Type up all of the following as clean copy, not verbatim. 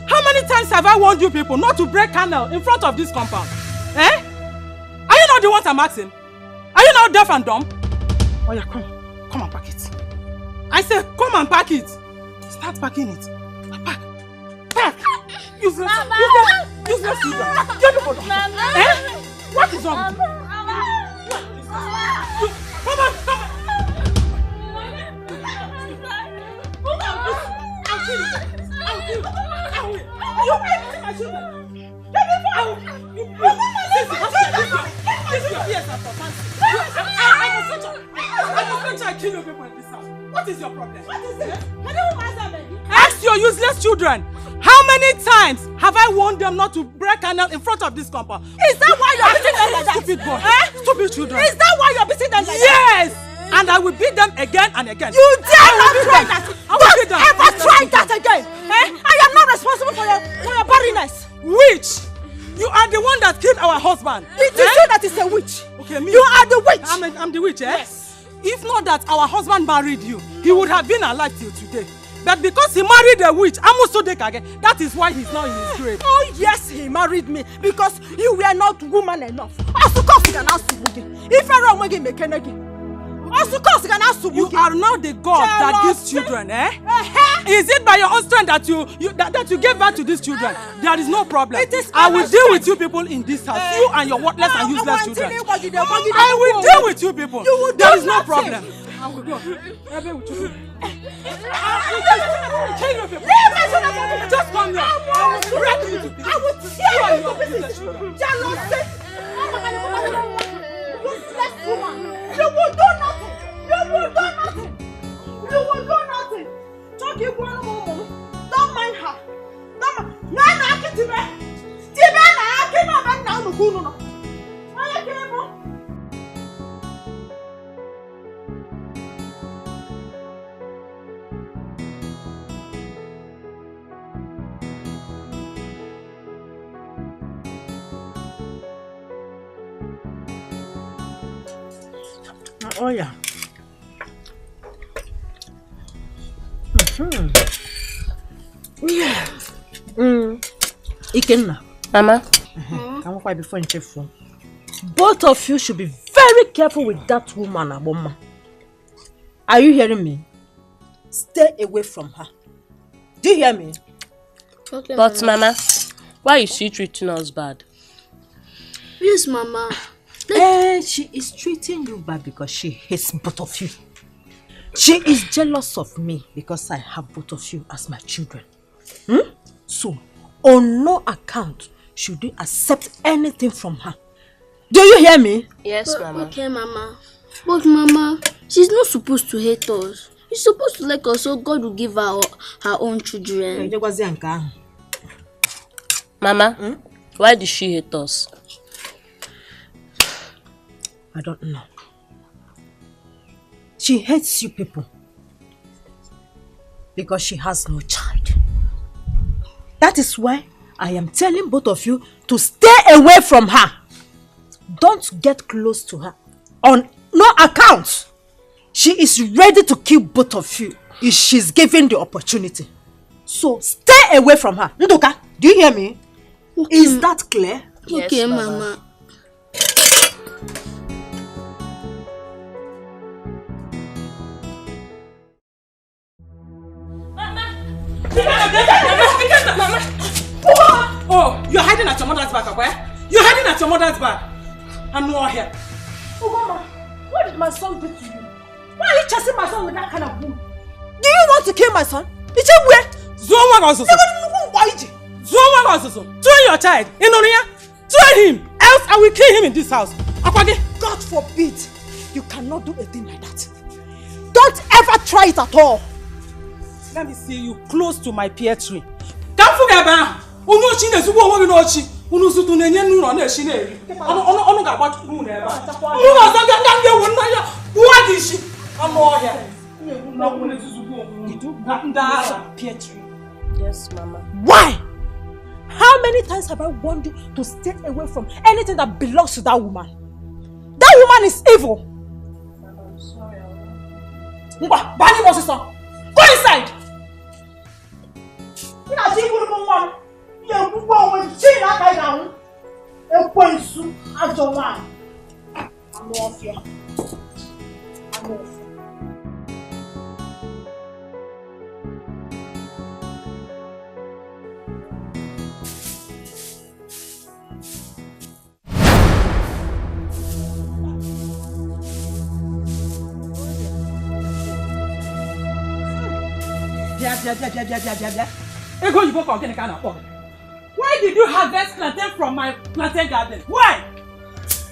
How many times have I warned you people not to break candle in front of this compound? Eh? Are you not the ones I'm asking? Are you not deaf and dumb? Oh yeah, come and pack it. I said, come and pack it. Start packing it. Pack. Useless children. Get the phone. Eh? What is wrong with you? Come on. I'll kill you. You beat my children. Get the phone. This is your fears and for fancy. I was going to kill you people in this house. What is your problem? What is it? Ask your useless children. How many times have I warned them not to break candle in front of this compound? Is that why you're beating them like that? Stupid boy. Stupid children. Is that why you're beating them like that? Yes! And I will beat them again and again. You dare not try that! Don't ever try that again! I am not responsible for your barrenness. Witch! You are the one that killed our husband. It is you that is a witch. Okay, me. You are the witch. I'm the witch, eh? Yes. If not that our husband married you, he would have been alive till today. But because he married a witch, again, that is why he's now in his grave. Oh yes, he married me because you were not woman enough. You are now the God that gives children, eh? Is it by your own strength that you gave birth to these children? There is no problem. I will deal with you people in this house. You and your worthless and useless children. I will deal with you people. There is no problem. I will go. Just come here. I will break you to pieces. I will tear you to pieces. Useless woman. You will do nothing. You will do nothing. You will do nothing. Don't mind her. Don't oh yeah. Yeah. Ikenna. Mama. Come on, before you phone. Both of you should be very careful with that woman, Aboma. Are you hearing me? Stay away from her. Do you hear me? Okay, but Mama, why is she treating us bad? Yes, Mama. She is treating you bad because she hates both of you. She is jealous of me because I have both of you as my children. So, on no account should you accept anything from her. Do you hear me? Yes, Mama. Okay, Mama. But Mama, she's not supposed to hate us. She's supposed to like us so God will give her her own children. Mama, why did she hate us? I don't know. She hates you people because she has no child. That is why I am telling both of you to stay away from her. Don't get close to her on no account. She is ready to kill both of you if she's given the opportunity. So stay away from her. Nduka, do you hear me? Okay. Is that clear? Yes, okay, Mama. Oh, you're hiding at your mother's back, okay? You're hiding at your mother's back. I'm not here. Oh, Mama, what did my son do to you? Why are you chasing my son with that kind of wound? Do you want to kill my son? Is it weird? Train your child. Train him. Else I will kill him in this house. God forbid. You cannot do a thing like that. Don't ever try it at all. Let me see you close to my pear tree. Don't forget about Yes, Mama. Why? How many times have I warned you to stay away from anything that belongs to that woman? That woman is evil. I'm sorry. Go inside. Ekwensu, Ajowan. I'm off here. I'm off. Why did you harvest plantain from my plantain garden? Why?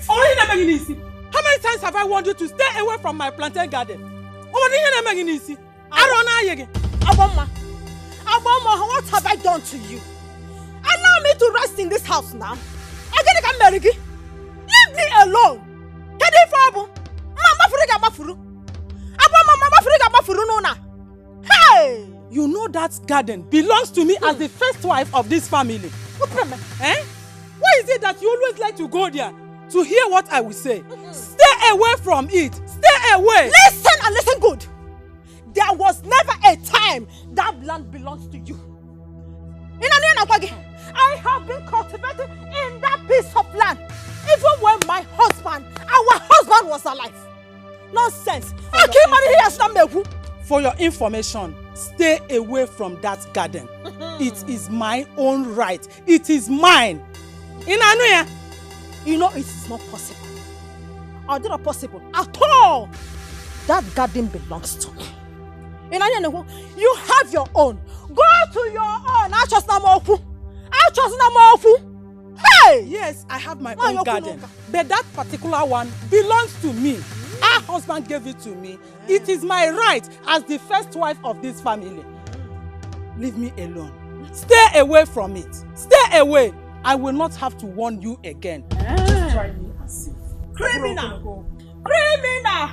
How many times have I warned you to stay away from my plantain garden? Aboma, what have I done to you? Allow me to rest in this house now. Leave me alone. Hey! You know that garden belongs to me as the first wife of this family. Eh? Why is it that you always like to go there to hear what I will say? Stay away from it. Stay away. Listen and listen good. There was never a time that land belongs to you. I have been cultivating in that piece of land even when our husband was alive. Nonsense. For your information, stay away from that garden. It is my own right. It is mine. You know it is not possible. Or not possible at all. That garden belongs to me. You have your own. Go to your own. Hey! Yes, I have my own garden. But that particular one belongs to me. Our husband gave it to me. It is my right as the first wife of this family. Leave me alone. Stay away from it. Stay away. I will not have to warn you again. Just try me and see. Criminal! Criminal!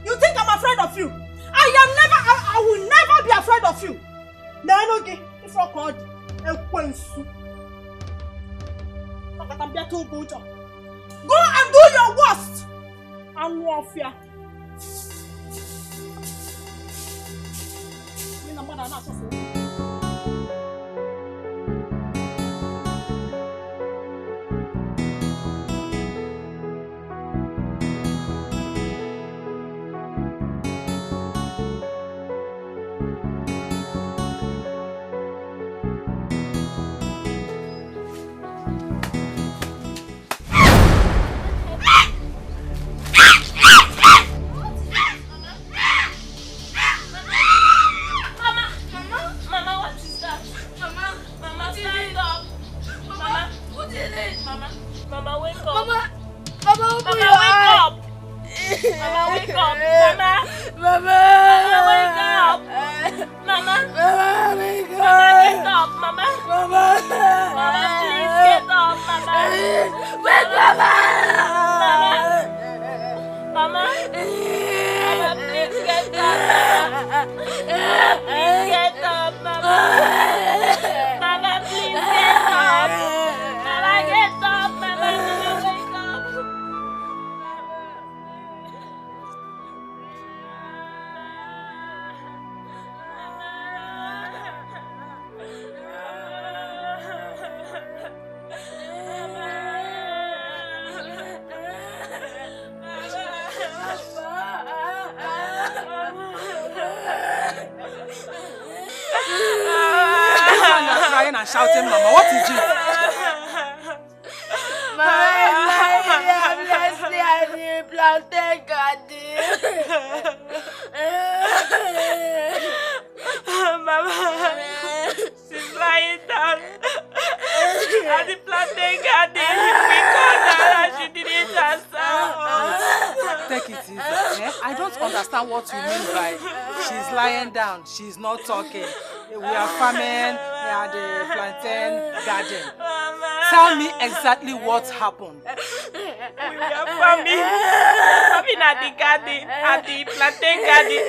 You think I'm afraid of you? I will never be afraid of you. If you're called Ekwensu. Go and do your worst. I'm warfare. And shouting, Mama, what is it? Mama, she's lying down at the plantain garden. We called her and she didn't answer. Take it easy. Eh? I don't understand what you mean by she's lying down, she's not talking. We are farming at the plantain garden. Tell me exactly what happened. We were farming at the garden, at the plantain garden.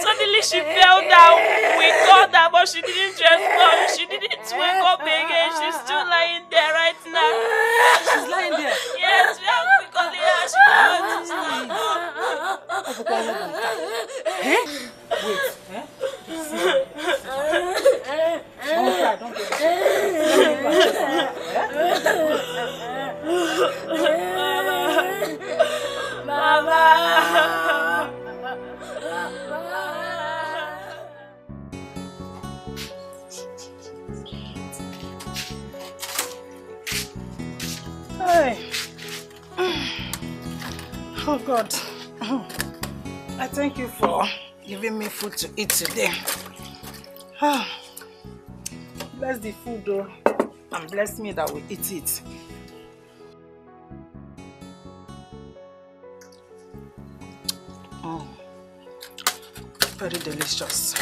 Suddenly she fell down. We called her, but she didn't respond. She didn't wake up again. She's still lying there right now. She's lying there? Yes, we have to call her. She wait, eh? Don't cry, don't cry. God, I thank you for giving me food to eat today. Bless the food though, and bless me that we eat it. Very delicious.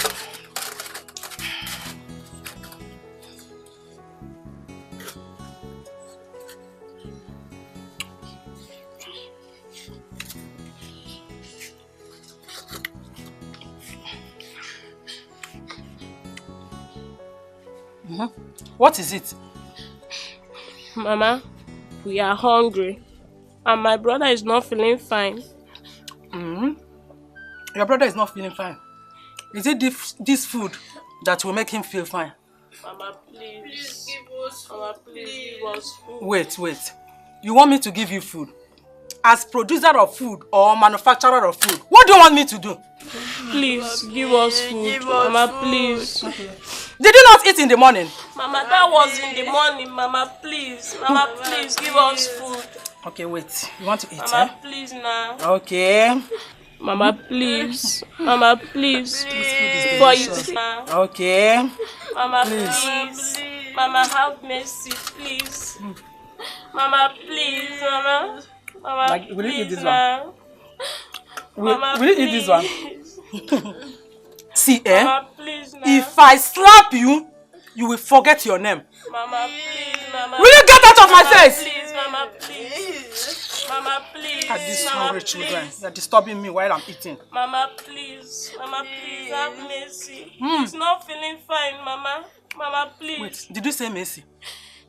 What is it? Mama, we are hungry. And my brother is not feeling fine. Your brother is not feeling fine. Is it this food that will make him feel fine? Mama, please give us food. Mama, please give us food. Wait. You want me to give you food? As producer of food or manufacturer of food, what do you want me to do? Please, give us food. Mama, please. Did you not eat in the morning? Mama, that was in the morning. Mama, please. Mama, please, give us food. Okay, wait. You want to eat, Mama, please now. Okay. Mama, please. Mama, please. For you. Okay. Mama, please. Mama, have mercy, please. Mama, please, Mama. Mama, will you eat this now. one? Will you eat this one? See, Mama, please now. if I slap you, you will forget your name. Mama, please, Mama. Will you get out of my face? Please, Mama, please. Mama, please. At these Mama, hungry please. children, you're disturbing me while I'm eating. Mama, please. Mama, please, have mercy. He's not feeling fine, Mama. Mama, please. Wait, did you say Mercy?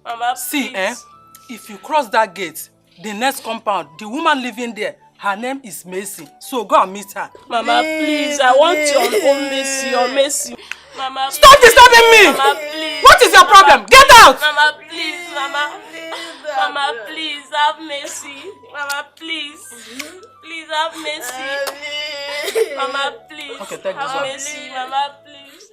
Mama, See, please. if you cross that gate, the next compound, the woman living there, her name is Mercy. So go and meet her. Mama, please, I want your own Mercy, your Mercy. Mama, stop disturbing me! Mama, please. What is your problem? Get out! Mama, please, Mama. Mama, please, have mercy. Mama, please. Please have mercy. Mama, please. Okay, take this have one. mercy. Mama, please.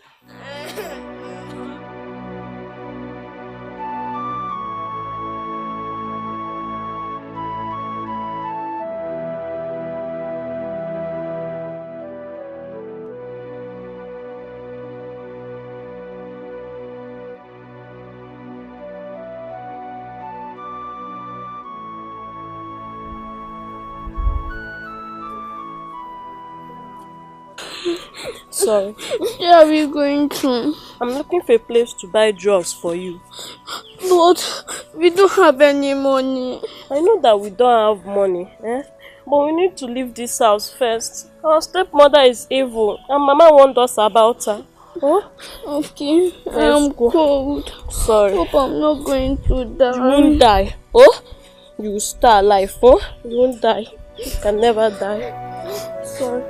Sorry. Where are we going to? I'm looking for a place to buy drugs for you. But we don't have any money. I know that we don't have money, but we need to leave this house first. Our stepmother is evil and Mama warned us about her. Oh? Okay, I'm cold. Sorry. Hope I'm not going to die. You won't die. Oh? You will stay alive. Oh? You won't die. You can never die. Sorry.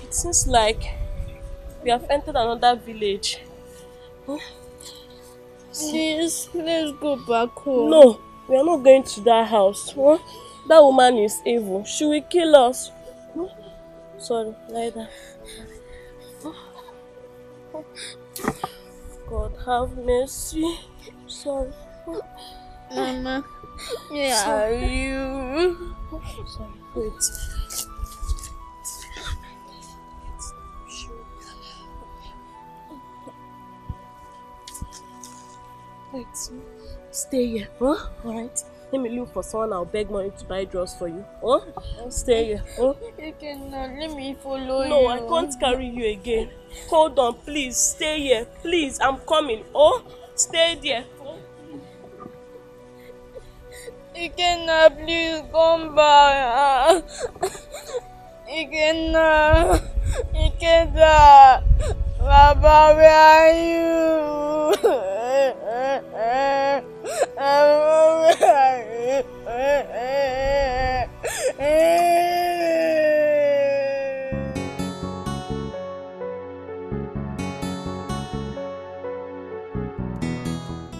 It seems like we have entered another village. Please, let's go back home. No, we are not going to that house. That woman is evil. She will kill us. Sorry, lie down. God have mercy. Sorry. Mama, where are you? Sorry, wait. Wait, stay here, huh? Alright. Let me look for someone. I'll beg money to buy drugs for you. Huh? Stay here. Huh? You cannot let me follow you. No, I can't carry you again. Hold on, please. Stay here. Please, I'm coming. Oh, stay there. Oh. You cannot, please come back. You cannot. You cannot. Baba, where are you?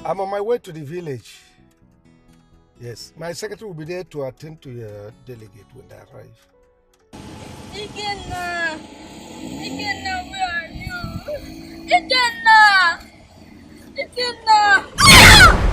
I'm on my way to the village. Yes, my secretary will be there to attend to your delegate when they arrive. Ikenna! Ikenna, where are you? Ikenna! Ikenna! Ah!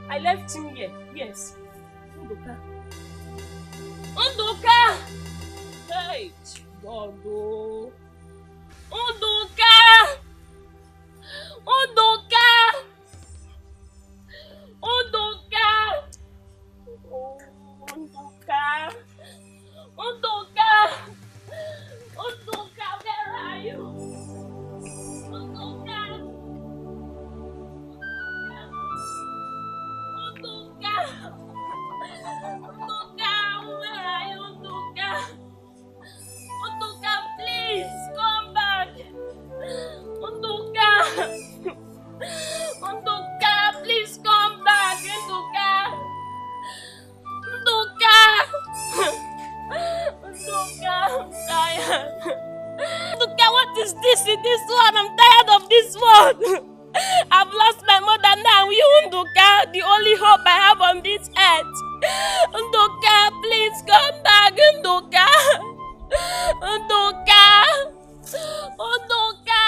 I left him here. Yes. Ndoka. Ndoka! Hey, God, oh. Ndoka! Ndoka! Ndoka! Oh, Ndoka! Ndoka! Ndoka, where are you? Ndoka! Ndoka, where are you, Ndoka? Ndoka, please come back. Ndoka, Ndoka, please come back. Ndoka, Ndoka, Ndoka, I'm tired. Ndoka, what is this in this one? I'm tired of this one. I've lost my mother now. You, Ndoka, the only hope I have on this earth. Ndoka, please come back, Ndoka. Ndoka. Ndoka.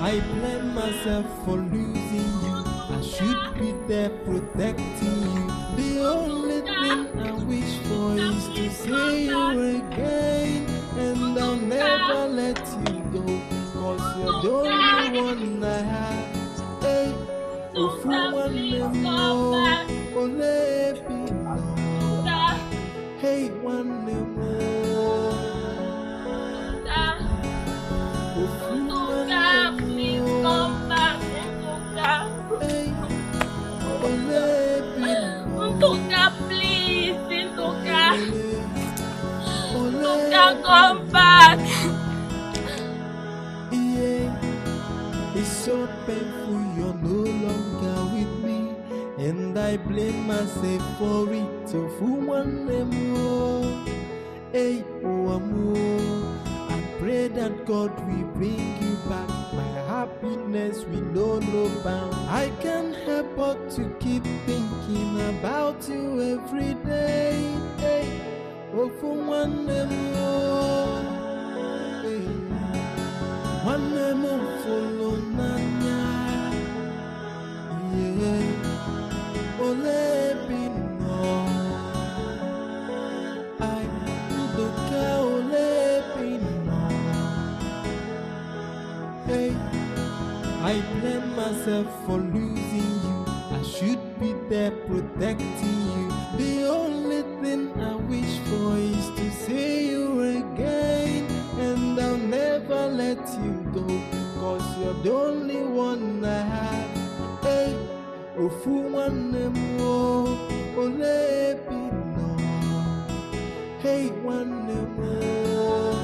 I blame myself for losing you. I should be there protecting you. The only thing I wish for is to see you again. And I'll never let you go, 'cause you're the only one I have. Hey, if you want me more, hey, one more. Ndoka, please come back, Ndoka. Ndoka, please, Ndoka. Ndoka, come back. Yeah, it's so painful you're no longer with me, and I blame myself for it. So for one more, hey, more. I pray that God will bring you back. My happiness will know no bound. I can't help but to keep thinking about you every day. Hey, oh, for one more, hey, one more follow Nanya. Yeah, ole be no. I do myself for losing you. I should be there protecting you. The only thing I wish for is to see you again. And I'll never let you go, 'cause you're the only one I have. Hey, ofu one more, ole no. Hey, one more.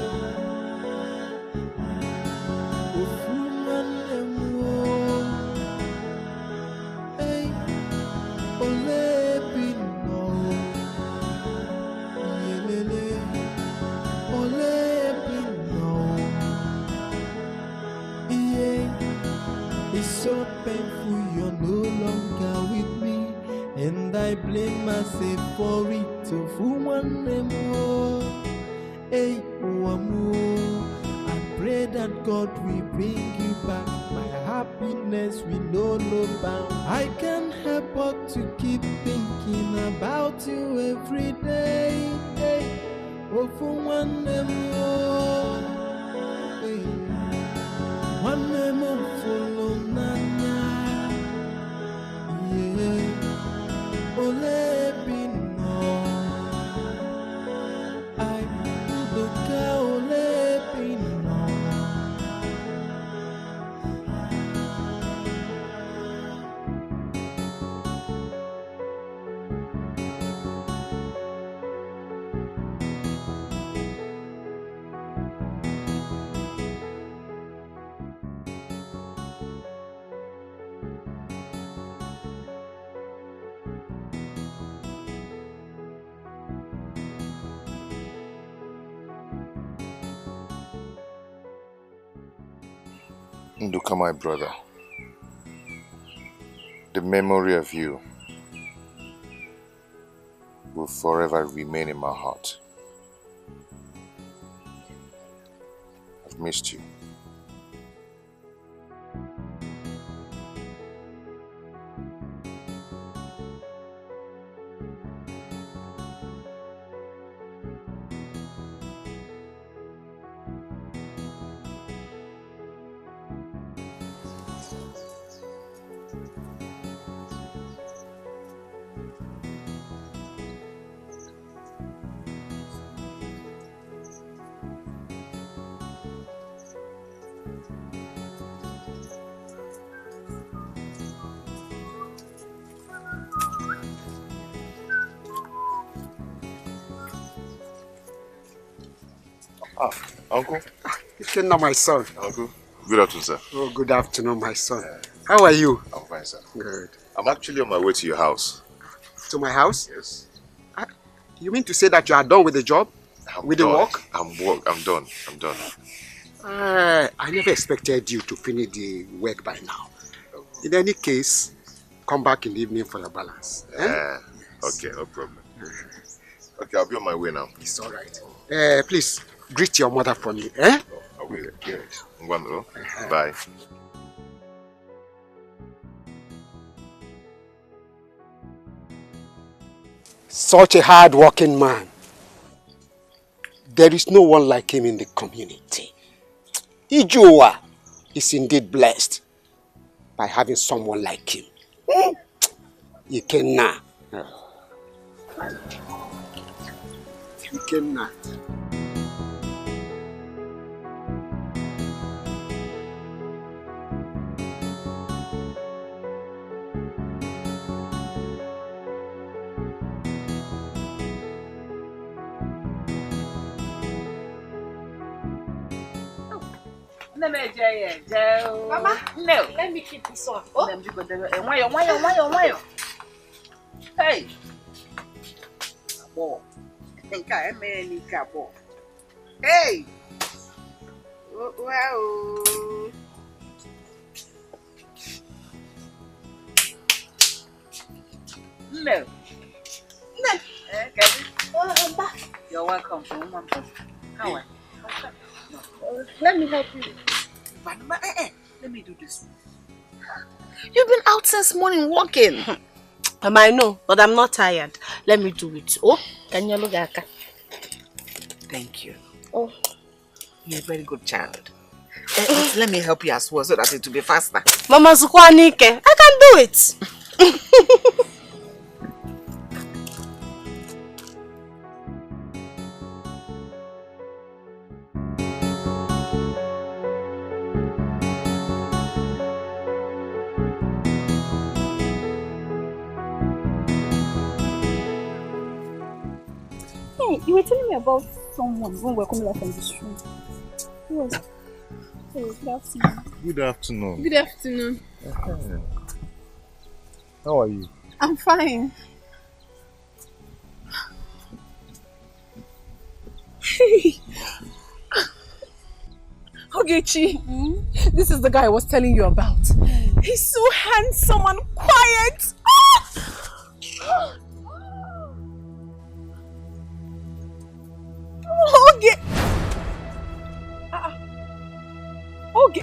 Ofu one more. Hey, ole no. Yelele, ole no. Yeah, it's so painful you're no longer with me, and I blame myself for it. So for one more, hey, one more. I pray that God will bring you back. My happiness will know no bound. I can't help but to keep thinking about you every day. Hey, oh, for one more, hey, one more follow Nana. Yeah, ole bino. I do ka ole bino. Nduka, my brother, the memory of you will forever remain in my heart. I've missed you. Uncle? Ikenna, my son. Uncle, good afternoon, sir. Oh, good afternoon, my son. How are you? I'm fine, sir. Good. I'm actually on my way to your house. To my house? Yes. You mean to say that you are done with the job? With the work? I'm done. I'm done. I never expected you to finish the work by now. In any case, come back in the evening for the balance. Yes. Okay, no problem. Okay, I'll be on my way now. It's all right. Please, greet your mother for me. Eh? I will. Yes. Bye. Such a hard-working man. There is no one like him in the community. Ijoa is indeed blessed by having someone like him. Ikenna. Ikenna. Mama, no. Let me keep this one. Oh, Why? Hey. Boy. Think I may boy. Hey. Wow. No. I'm back. You're welcome. How are you? Let me help you. Let me do this. You've been out since morning walking. I know, but I'm not tired. Let me do it. Oh, can you look at her? Thank you. Oh, You're a very good child. Let me help you as well so that it will be faster. Mama Sukwanike, I can do it. Hey, you were telling me about someone when we were coming back from the street. Who was it? Hey, good afternoon. Good afternoon. Good afternoon. How are you? I'm fine. Ogechi, this is the guy I was telling you about. He's so handsome and quiet. Oge. Oge.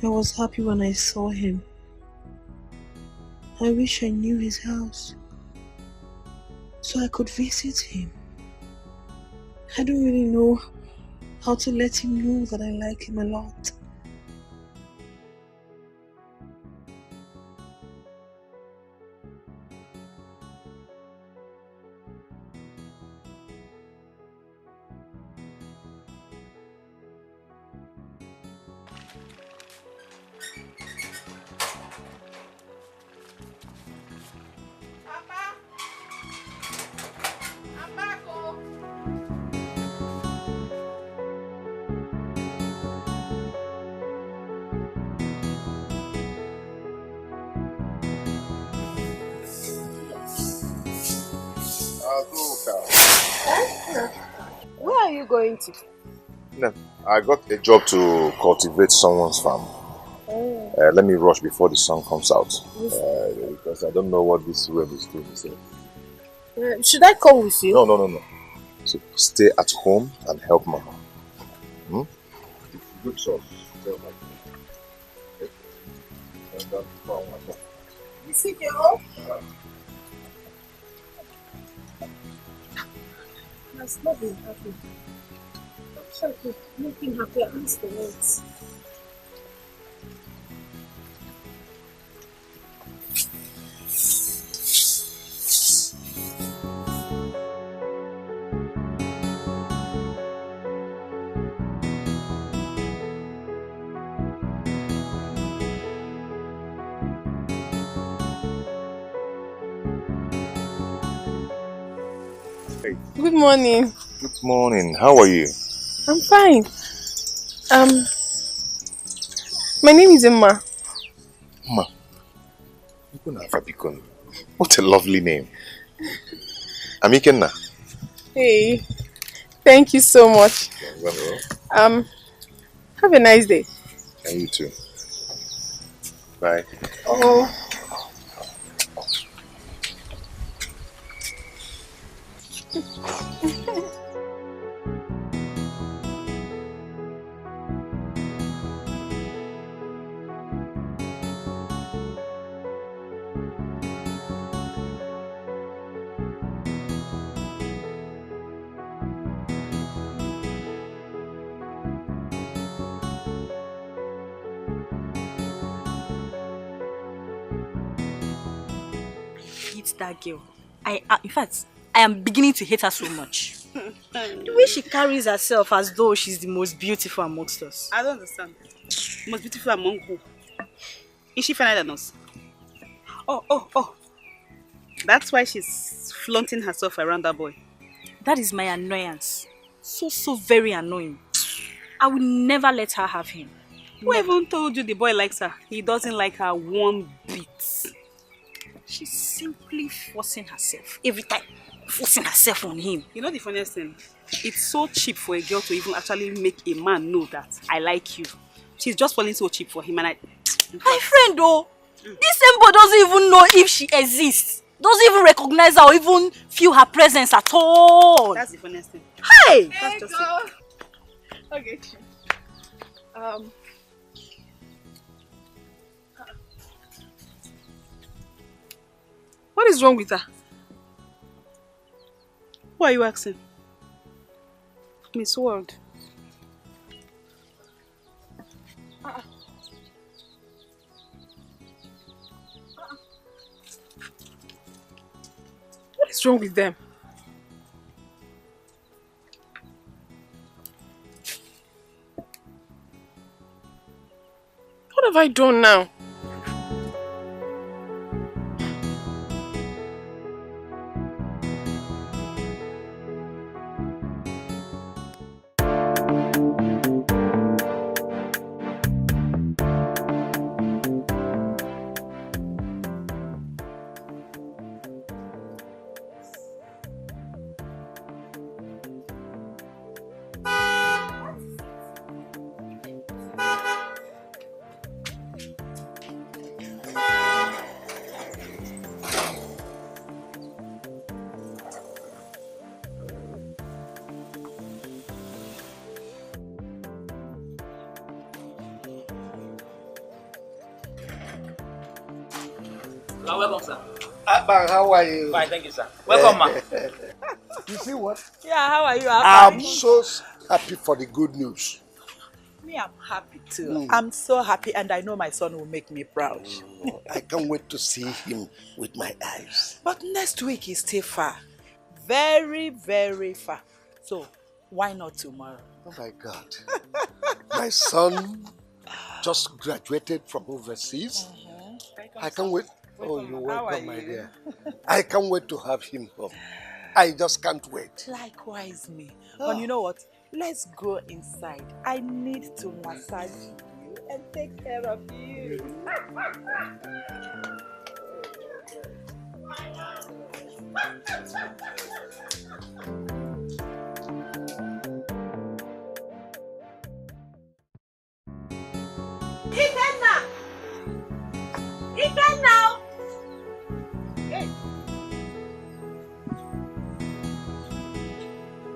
I was happy when I saw him. I wish I knew his house so I could visit him. I don't really know how to let him know that I like him a lot. Where are you going to? No, I got a job to cultivate someone's farm. Let me rush before the sun comes out. Because I don't know what this web is doing. Should I come with you? No. So stay at home and help Mama. Good sauce. You see, girl? That's not been happy. I'm sure I could make him happy at least for once. Hey. Good morning. Good morning. How are you? I'm fine. My name is Emma. Ma. What a lovely name. Amikenna. Hey. Thank you so much. Have a nice day. And you too. Bye. Oh. hate that girl. In fact, I am beginning to hate her so much. The way she carries herself as though she's the most beautiful amongst us. I don't understand. Most beautiful among who? Is she finer than us? Oh. That's why she's flaunting herself around that boy. That is my annoyance. So very annoying. I will never let her have him. Who even told you the boy likes her? He doesn't like her one bit. She's simply forcing herself. Every time, forcing herself on him. You know the funniest thing? It's so cheap for a girl to even actually make a man know that I like you. She's just falling so cheap for him and my friend though, this same boy doesn't even know if she exists. Doesn't even recognize her or even feel her presence at all. That's the funniest thing. Hey! That's just it. Okay. What is wrong with her? Who are you asking? Miss World. What is wrong with them? What have I done now? Welcome, sir. How are you? Fine, thank you, sir. Welcome, ma. You see what? Yeah, how are you? I'm so happy for the good news. Me, I'm happy too. I'm so happy, and I know my son will make me proud. I can't wait to see him with my eyes. But next week is still far. Very, very far. So, why not tomorrow? Oh my God. My son just graduated from overseas. I can't wait. Oh, you're welcome, my dear. I can't wait to have him home. I just can't wait. Likewise, me. But you know what? Let's go inside. I need to massage you and take care of you. Now. Hey.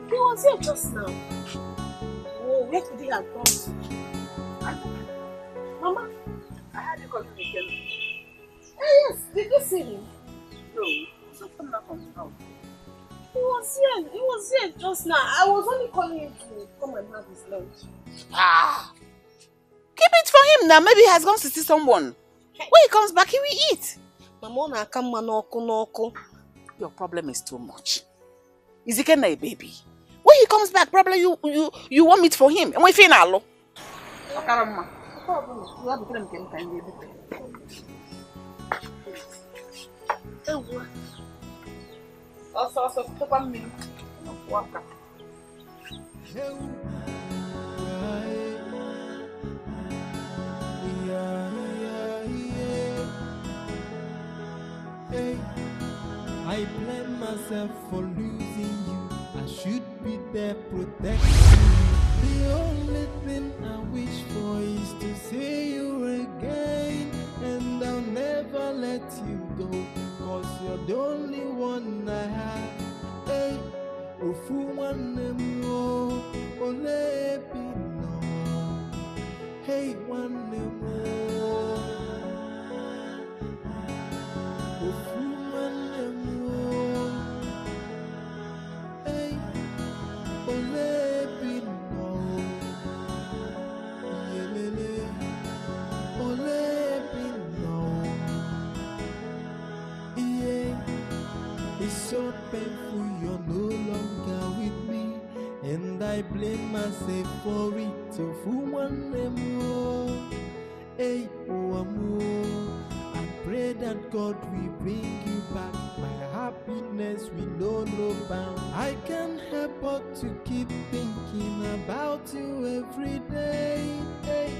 He was here just now. Oh, where could he have gone to? Mama, I heard you calling me again. yes, did you see him? No, he's not coming out from the house. He was here just now. I was only calling him to come and have his lunch. Keep it for him now. Maybe he has gone to see someone. When he comes back, he will eat. Your problem is too much. Is he a baby? When he comes back, probably you want meat for him. And we feel now. I blame myself for losing you. I should be there protecting you. The only thing I wish for is to see you again. And I'll never let you go, 'cause you're the only one I have. Hey, ofu one more, ole pino. Hey, one more. Ofu one more. Hey, ole pino. Yelele, ole pino. Yeah. so painful you're no longer with me, and I blame myself for it. So for one more, hey, oh, amor, I pray that God will bring you back. My happiness will know no bound. I can't help but to keep thinking about you every day. Hey,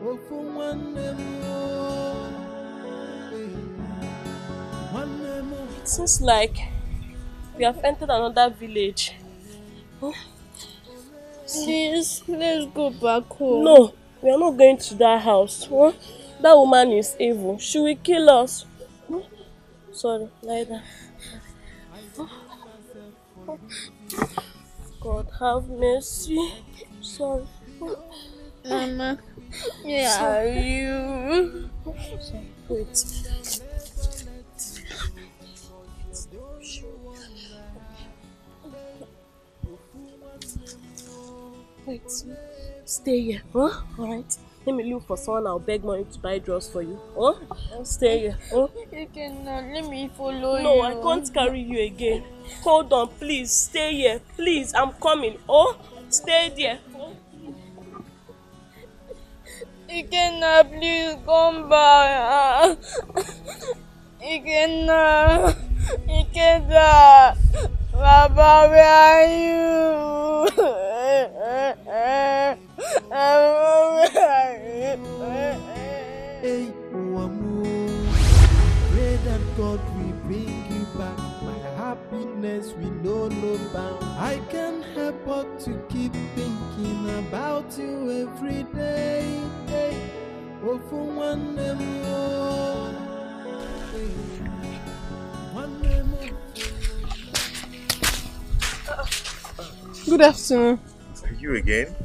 oh, for one more, hey, one more. It seems like we have entered another village. Please, let's go back home. No, we are not going to that house. That woman is evil. She will kill us. Sorry, lie down. God have mercy. Sorry. Mama, where are you? Sorry. Wait. Wait. Stay here. Alright. Let me look for someone. I'll beg money to buy drugs for you. Stay here. You cannot. Let me follow you. No, I can't carry you again. Hold on, please. Stay here. Please, I'm coming. Stay there. You cannot. Please come back. You cannot. You cannot. Baba, where are you? Hey, oh, amor, pray that God will bring you back. My happiness will know no bound. I can't help but to keep thinking about you every day. Hey, oh, for one more, hey, one more. Good afternoon. Are you again?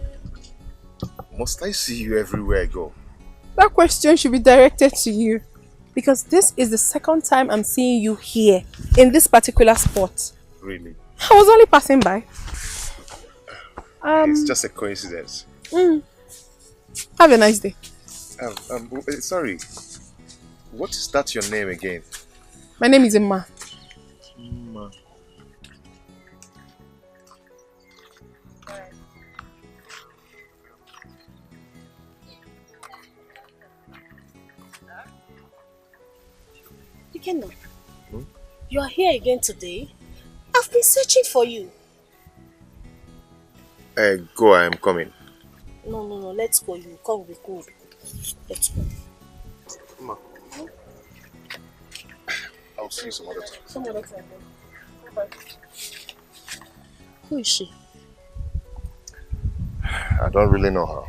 Must I see you everywhere I go? That question should be directed to you, because this is the second time I'm seeing you here in this particular spot. Really? I was only passing by. It's just a coincidence. Have a nice day. Sorry. What is that your name again? My name is Emma. Dikeh, you are here again today? I've been searching for you. Go, I am coming. No, let's go. You come with me. Let's go. Ma. I'll see you some other time. Some other time. Bye. Who is she? I don't really know her.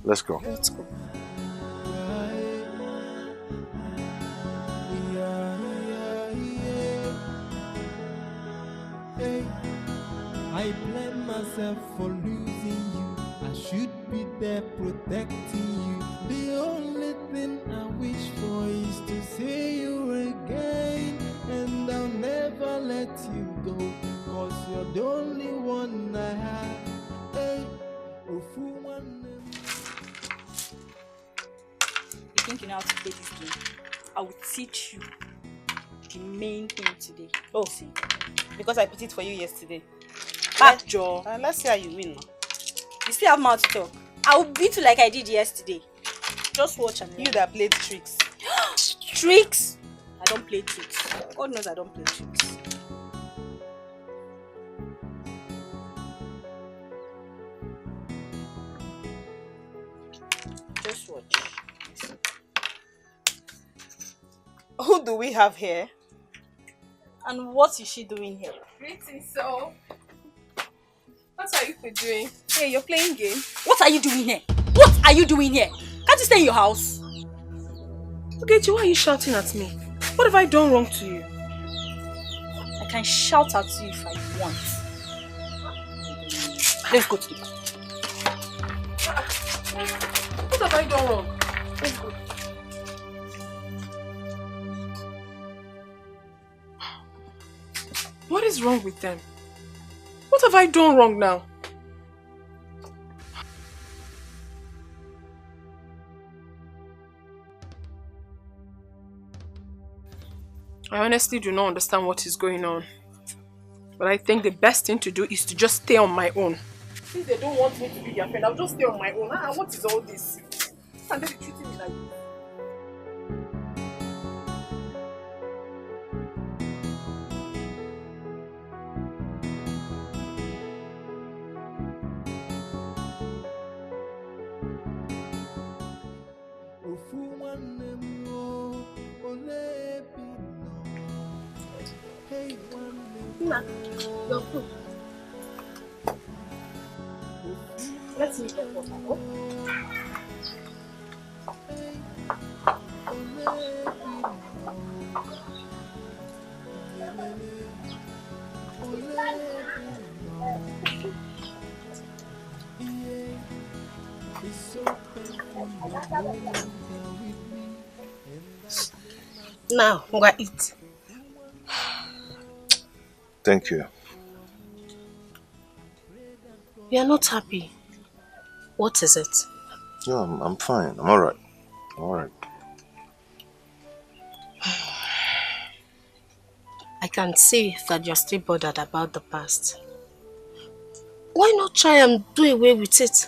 Let's go. Let's go. I blame myself for losing you. I should be there protecting you. The only thing I wish for is to see you again, and I'll never let you go, 'cause you're the only one I have. Hey, You think you know how to play this game? I will teach you the main thing today. Oh, see, because I put it for you yesterday. Joe. Let's see how you win now. You still have mouth to talk. I will beat you like I did yesterday. Just watch and learn. You that played tricks. Tricks? I don't play tricks. God knows I don't play tricks. Just watch. Who do we have here? And what is she doing here? Greetings, so. What are you doing? Hey, you're playing game? What are you doing here? What are you doing here? Can't you stay in your house? Okay, why are you shouting at me? What have I done wrong to you? I can shout at you if I want. Let's go to the back. What have I done wrong? Let's go. What is wrong with them? What have I done wrong now? I honestly do not understand what is going on. But I think the best thing to do is to just stay on my own. Since they don't want me to be their friend, I'll just stay on my own. What is all this? And they're treating me like this. Nna, your food. Let's eat the water. Oh? Now, I'm gonna eat. Thank you. You are not happy. What is it? No, I'm fine. I'm alright. I'm alright. I can see that you're still bothered about the past. Why not try and do away with it?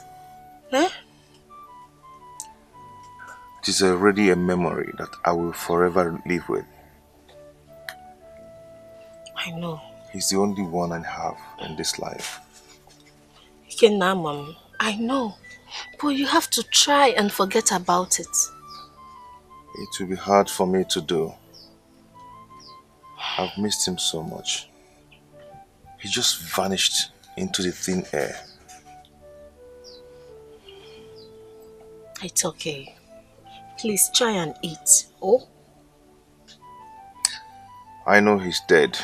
Eh? It is already a memory that I will forever live with. I know. He's the only one I have in this life. Mom, I know. But you have to try and forget about it. It will be hard for me to do. I've missed him so much. He just vanished into the thin air. It's okay. Please try and eat. Oh? I know he's dead.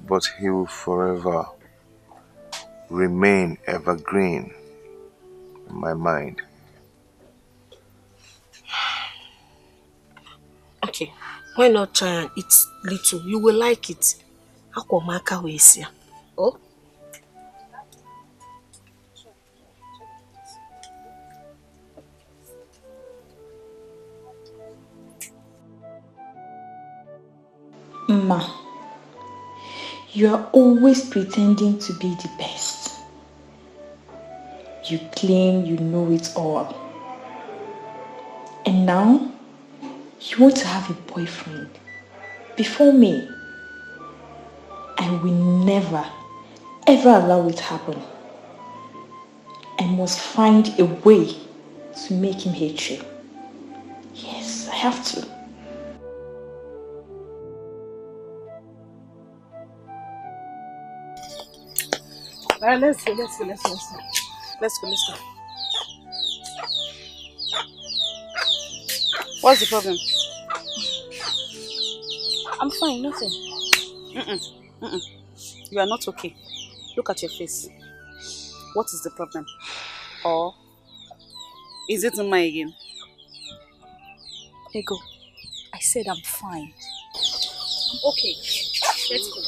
But he will forever remain evergreen in my mind. Okay, why not try and eat little? You will like it. Akwamaka wesia. Oh? Ma, you are always pretending to be the best. You claim you know it all. And now, you want to have a boyfriend before me. I will never, ever allow it to happen. I must find a way to make him hate you. Yes, I have to. Let's go. What's the problem? I'm fine, nothing. You are not okay. Look at your face. What is the problem? Or is it Uma again? Ego, I said I'm fine. I'm okay. Let's go.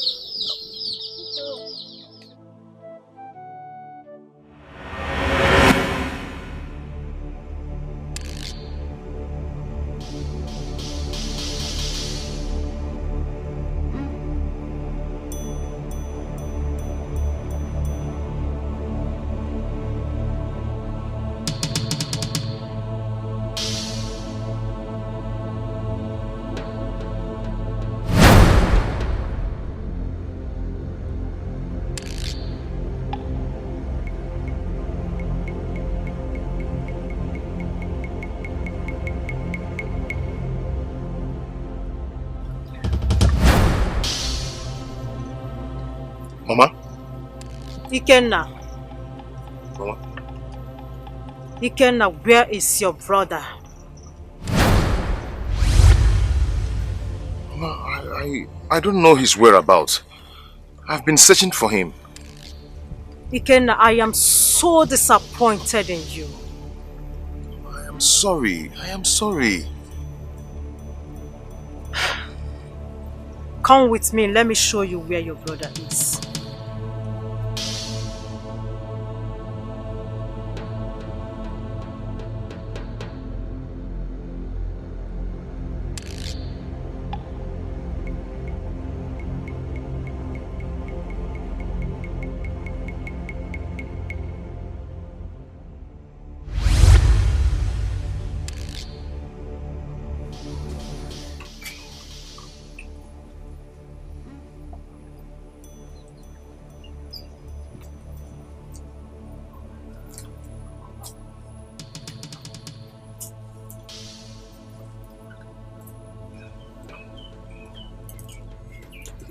Mama? Ikenna. Mama? Ikenna, where is your brother? Mama, I don't know his whereabouts. I've been searching for him. Ikenna, I am so disappointed in you. I am sorry. Come with me, let me show you where your brother is.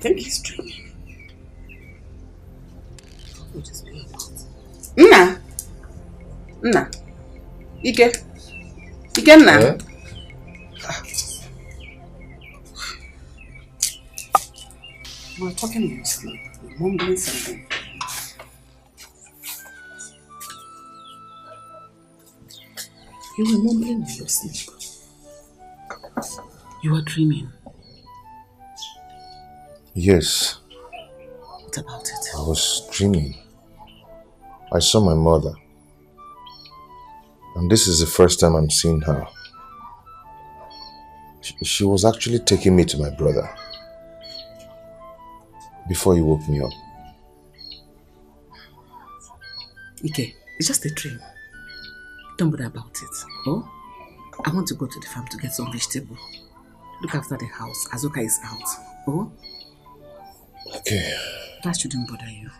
think he's dreaming. What is he about? Nna. Ike. Ikenna. Yeah? We're talking in your sleep. You're mumbling something. You were mumbling in your sleep. You were dreaming. Yes. What about it? I was dreaming. I saw my mother. And this is the first time I'm seeing her. She was actually taking me to my brother before he woke me up. Ike, it's just a dream. Don't bother about it. Oh? I want to go to the farm to get some vegetable. Look after the house. Azuka is out. Oh? Okay. That shouldn't bother you.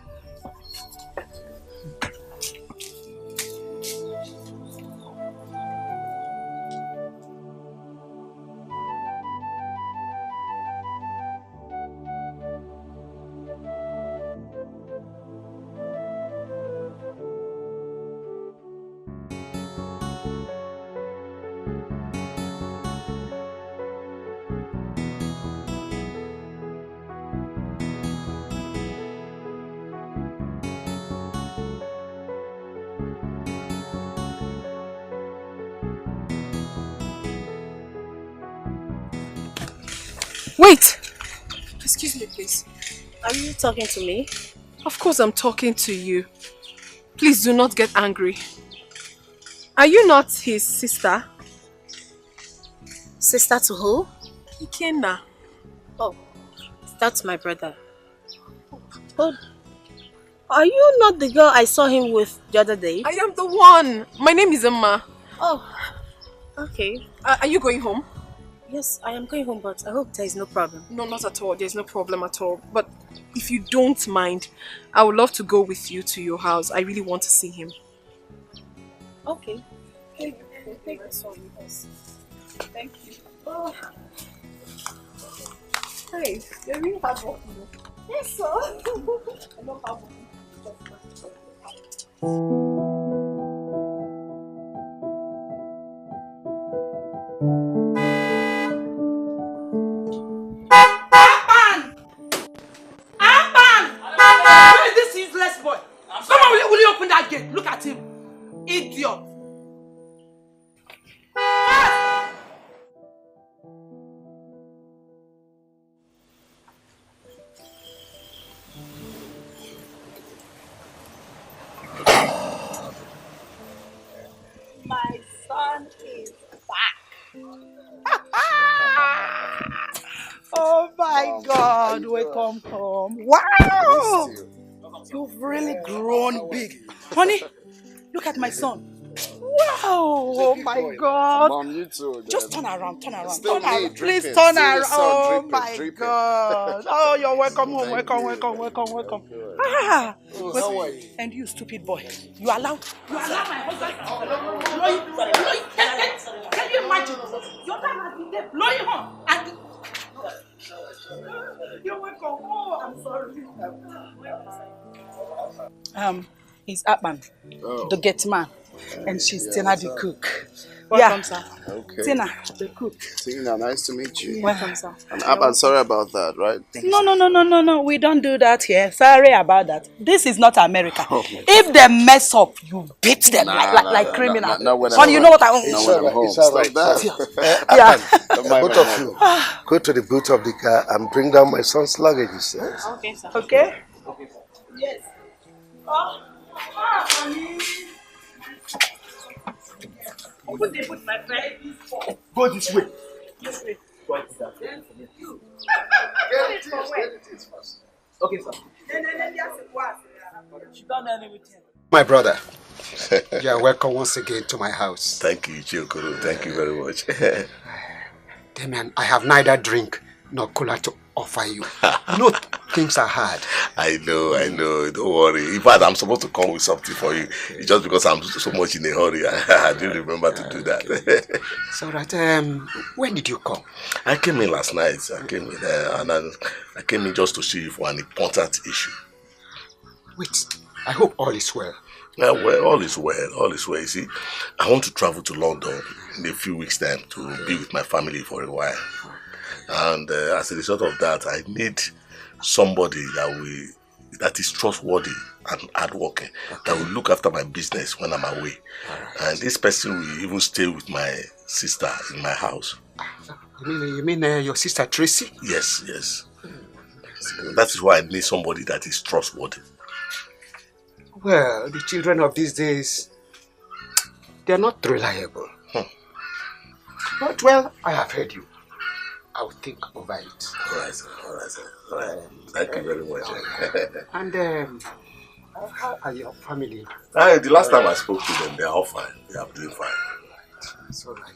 Wait! Excuse me, please. Are you talking to me? Of course I'm talking to you. Please do not get angry. Are you not his sister? Sister to who? Ikenna. Oh, that's my brother. Oh, are you not the girl I saw him with the other day? I am the one. My name is Emma. Oh, okay. Are you going home? Yes, I am going home, but I hope there is no problem. No, not at all. There's no problem at all. But if you don't mind, I would love to go with you to your house. I really want to see him. Okay. Take this one with us. Thank you. Oh. Hey, you're really hard working. Yes, sir. I love hard working. Will you open that gate? Look at him. Idiot. My son is back. Oh my God, welcome home. Wow! You've really grown big. Honey, look at my son. Wow! Oh my God! Mom, you too. Just turn around, turn around, Still turn me, around. dripping. Please turn Still the around. sun, Oh dripping. my God! Oh, you're welcome home. Welcome. Ah! How are you? And you, stupid boy, you allow my husband blowing. Can you imagine? Your dad has been there blowing her, and you're welcome. Oh, I'm sorry. He's Atman, the gate man, and she's Tina the cook. Welcome, sir. Okay. Tina, the cook. Tina, nice to meet you. Welcome, sir. And Abba, sorry about that, right? No. We don't do that here. Sorry about that. This is not America. If they mess up, you beat them like criminals. And you know what I want? It's all right. Both of you, go to the boot of the car and bring down my son's luggage, he says. Okay, sir. Okay? Yes. Honey. Open the boot, my friend. Go this way. This way. Okay, sir. My brother, you are welcome once again to my house. Thank you, Chokoro. Thank you very much. Damian, I have neither drink nor cooler to offer you. No, things are hard. I know. Don't worry. In fact, I'm supposed to come with something for you. It's just because I'm so much in a hurry. I didn't remember to do that. It's all right. When did you come? I came in last night. I came in and I came in just to see you for an important issue. Wait, I hope all is well. Well, all is well. All is well. You see, I want to travel to London in a few weeks' time to be with my family for a while. And as a result of that, I need somebody that is trustworthy and hardworking, that will look after my business when I'm away. And this person will even stay with my sister in my house. You mean your sister Tracy? Yes. That is why I need somebody that is trustworthy. Well, the children of these days, they are not reliable. But well, I have heard you. I will think over it. All right, sir. Thank you very much. And how are your family? The last time I spoke to them, they are all fine. They are doing fine. It's all right.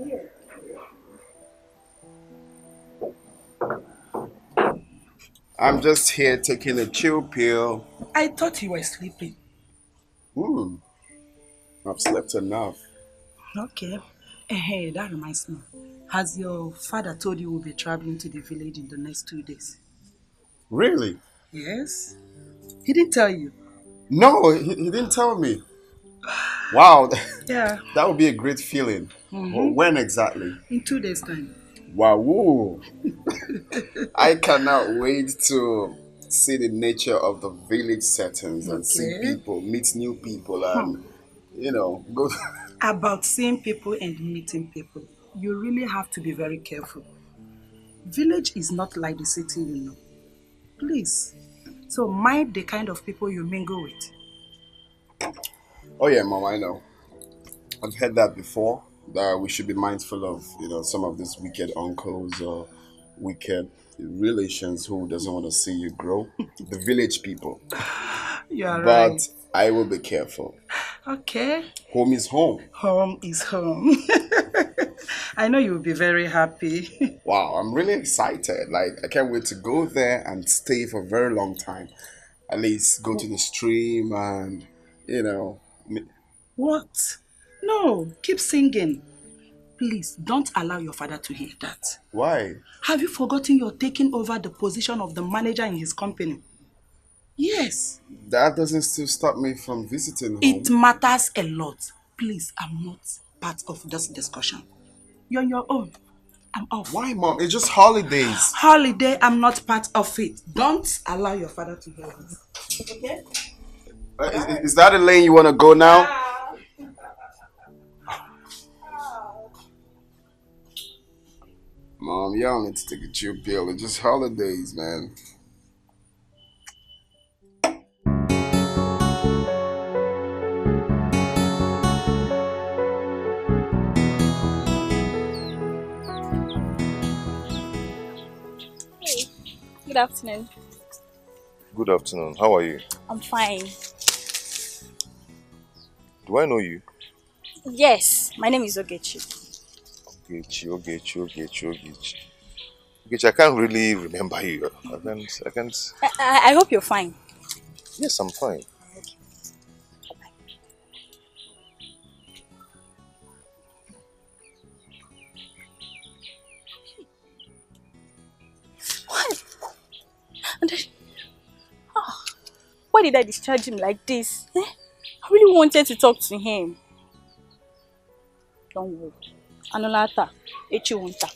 Here. I'm just here taking a chill pill. I thought you were sleeping. I've slept enough. Okay. Hey, that reminds me. Has your father told you we'll be traveling to the village in the next 2 days? Really? Yes. He didn't tell you? No, he didn't tell me. Wow. Yeah. That would be a great feeling. When exactly? In 2 days' time. Wow. I cannot wait to see the nature of the village settings and see people, meet new people and, go. About seeing people and meeting people, you really have to be very careful. Village is not like the city, you know. Please. So mind the kind of people you mingle with. Oh yeah, Mom, I know. I've heard that before, that we should be mindful of, some of these wicked uncles or wicked relations who doesn't want to see you grow. The village people. You're right. But I will be careful. Okay. Home is home. Home is home. I know you'll be very happy. Wow, I'm really excited. I can't wait to go there and stay for a very long time. At least go to the stream and, What? No, keep singing. Please, don't allow your father to hear that. Why? Have you forgotten you're taking over the position of the manager in his company? Yes. That doesn't still stop me from visiting home. It matters a lot. Please, I'm not part of this discussion. You're on your own. I'm off. Why, Mom? It's just holidays. Holiday, I'm not part of it. Don't allow your father to hear it. Okay? Is that a lane you want to go now? Mom, y'all need to take a chill pill. It's just holidays, man. Hey, good afternoon. Good afternoon. How are you? I'm fine. Do I know you? Yes, my name is Ogechi. Ogechi. I can't really remember you. I can't. I hope you're fine. Yes, I'm fine. What? Why did I discharge him like this? I really wanted to talk to him. Don't worry. Anolata, Echiwunta.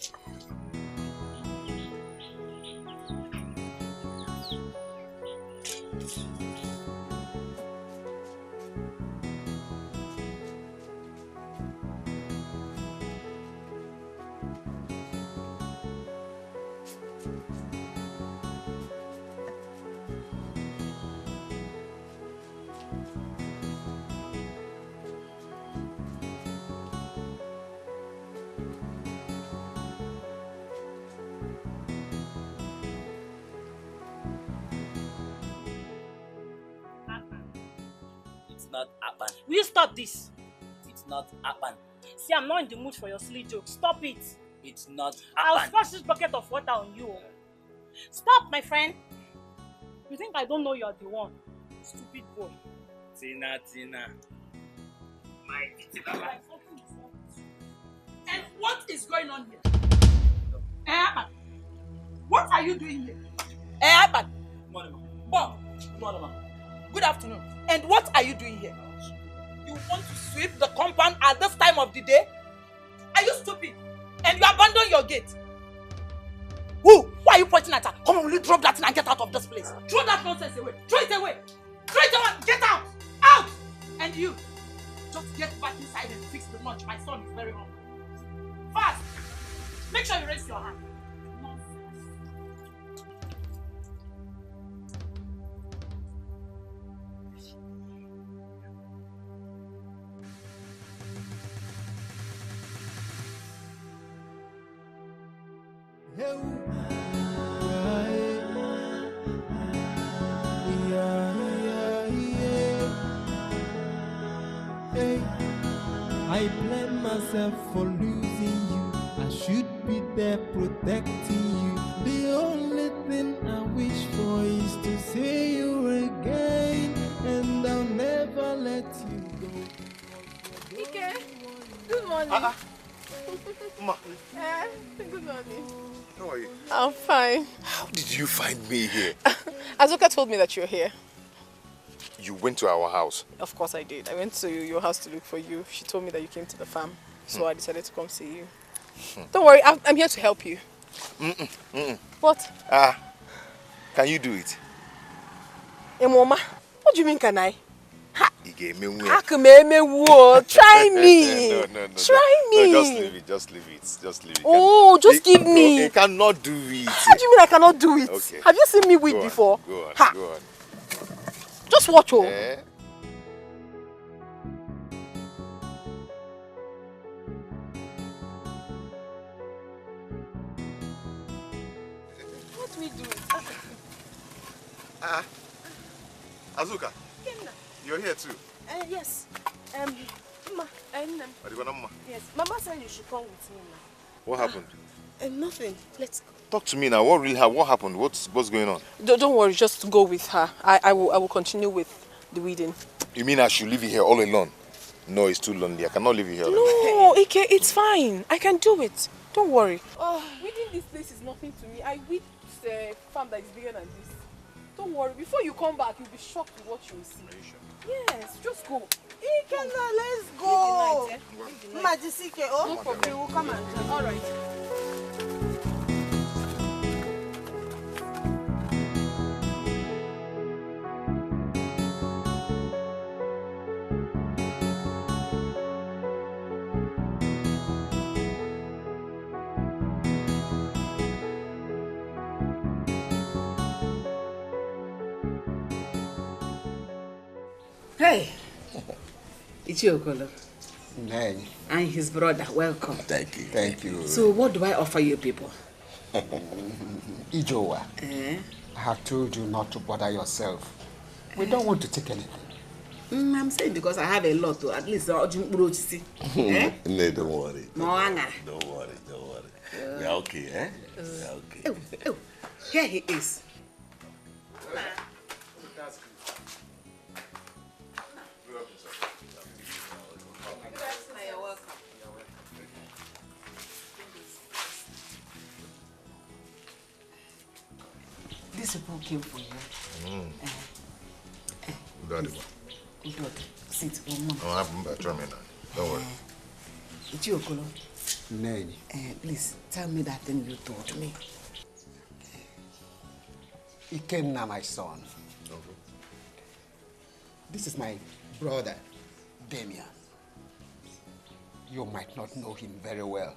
It's not happen. Will you stop this? It's not happen. See, I'm not in the mood for your silly jokes. Stop it. It's not I'll happen. splash this bucket of water on you. Stop, my friend. You think I don't know you're the one? Stupid boy. Tina. My Tina. And what is going on here? What are you doing here? Bob. Good afternoon. And what are you doing here? You want to sweep the compound at this time of the day? Are you stupid? And you abandon your gate? Who? Why are you pointing at her? Come on, will you drop that thing and get out of this place? Throw that nonsense away. Throw it away. Throw it away. Get out. Out. And you, just get back inside and fix the lunch. My son is very hungry. Fast. Make sure you raise your hand. I blame myself for losing you. I should be there protecting you. The only thing I wish for is to see you again, and I'll never let you go. Dikeh, good morning. Ma. Good morning. How are you? I'm fine. How did you find me here? Azuka told me that you're here. You went to our house. Of course I did. I went to your house to look for you. She told me that you came to the farm. So I decided to come see you. Don't worry, I'm here to help you. What? Can you do it? Mama, what do you mean can I? He gave me one. Try me. No. Try me. No, just leave it. Just leave it. Oh, just give me. No, you cannot do it. How do you mean I cannot do it? Okay. Have you seen me weed before? Go on. Just watch, oh. What do we do? Azuka, you're here too. Yes. Mama. Yes, Mama said you should come with me now. what happened? Nothing. Let's go. Talk to me now. What happened? What's going on? Don't worry, just go with her. I will continue with the weeding. You mean I should leave you here all alone? No, it's too lonely. I cannot leave you here alone. No, Ike, it's fine. I can do it. Don't worry. Weeding this place is nothing to me. I weed a farm that is bigger than this. Don't worry. Before you come back, you'll be shocked with what you'll see. Are you sure? Yes, just go. Ike, let's go. Majisike, oh? No problem. We'll come and join. All right. Hey, Ichiokolo. Nay. And his brother, welcome. Thank you. Thank you. So what do I offer you people? Ijowa, I have told you not to bother yourself. We don't want to take anything. I'm saying because I have a lot to at least Odimgbe. No, don't worry. Don't worry. We're okay, eh? We're okay. Oh, here he is. These people came for you. Daddy. Good. Sit. I'm try me now. Don't worry. Ichiokolo. Nay. Please tell me that thing you told me. Ikenna, my son. Okay. This is my brother, Damien. You might not know him very well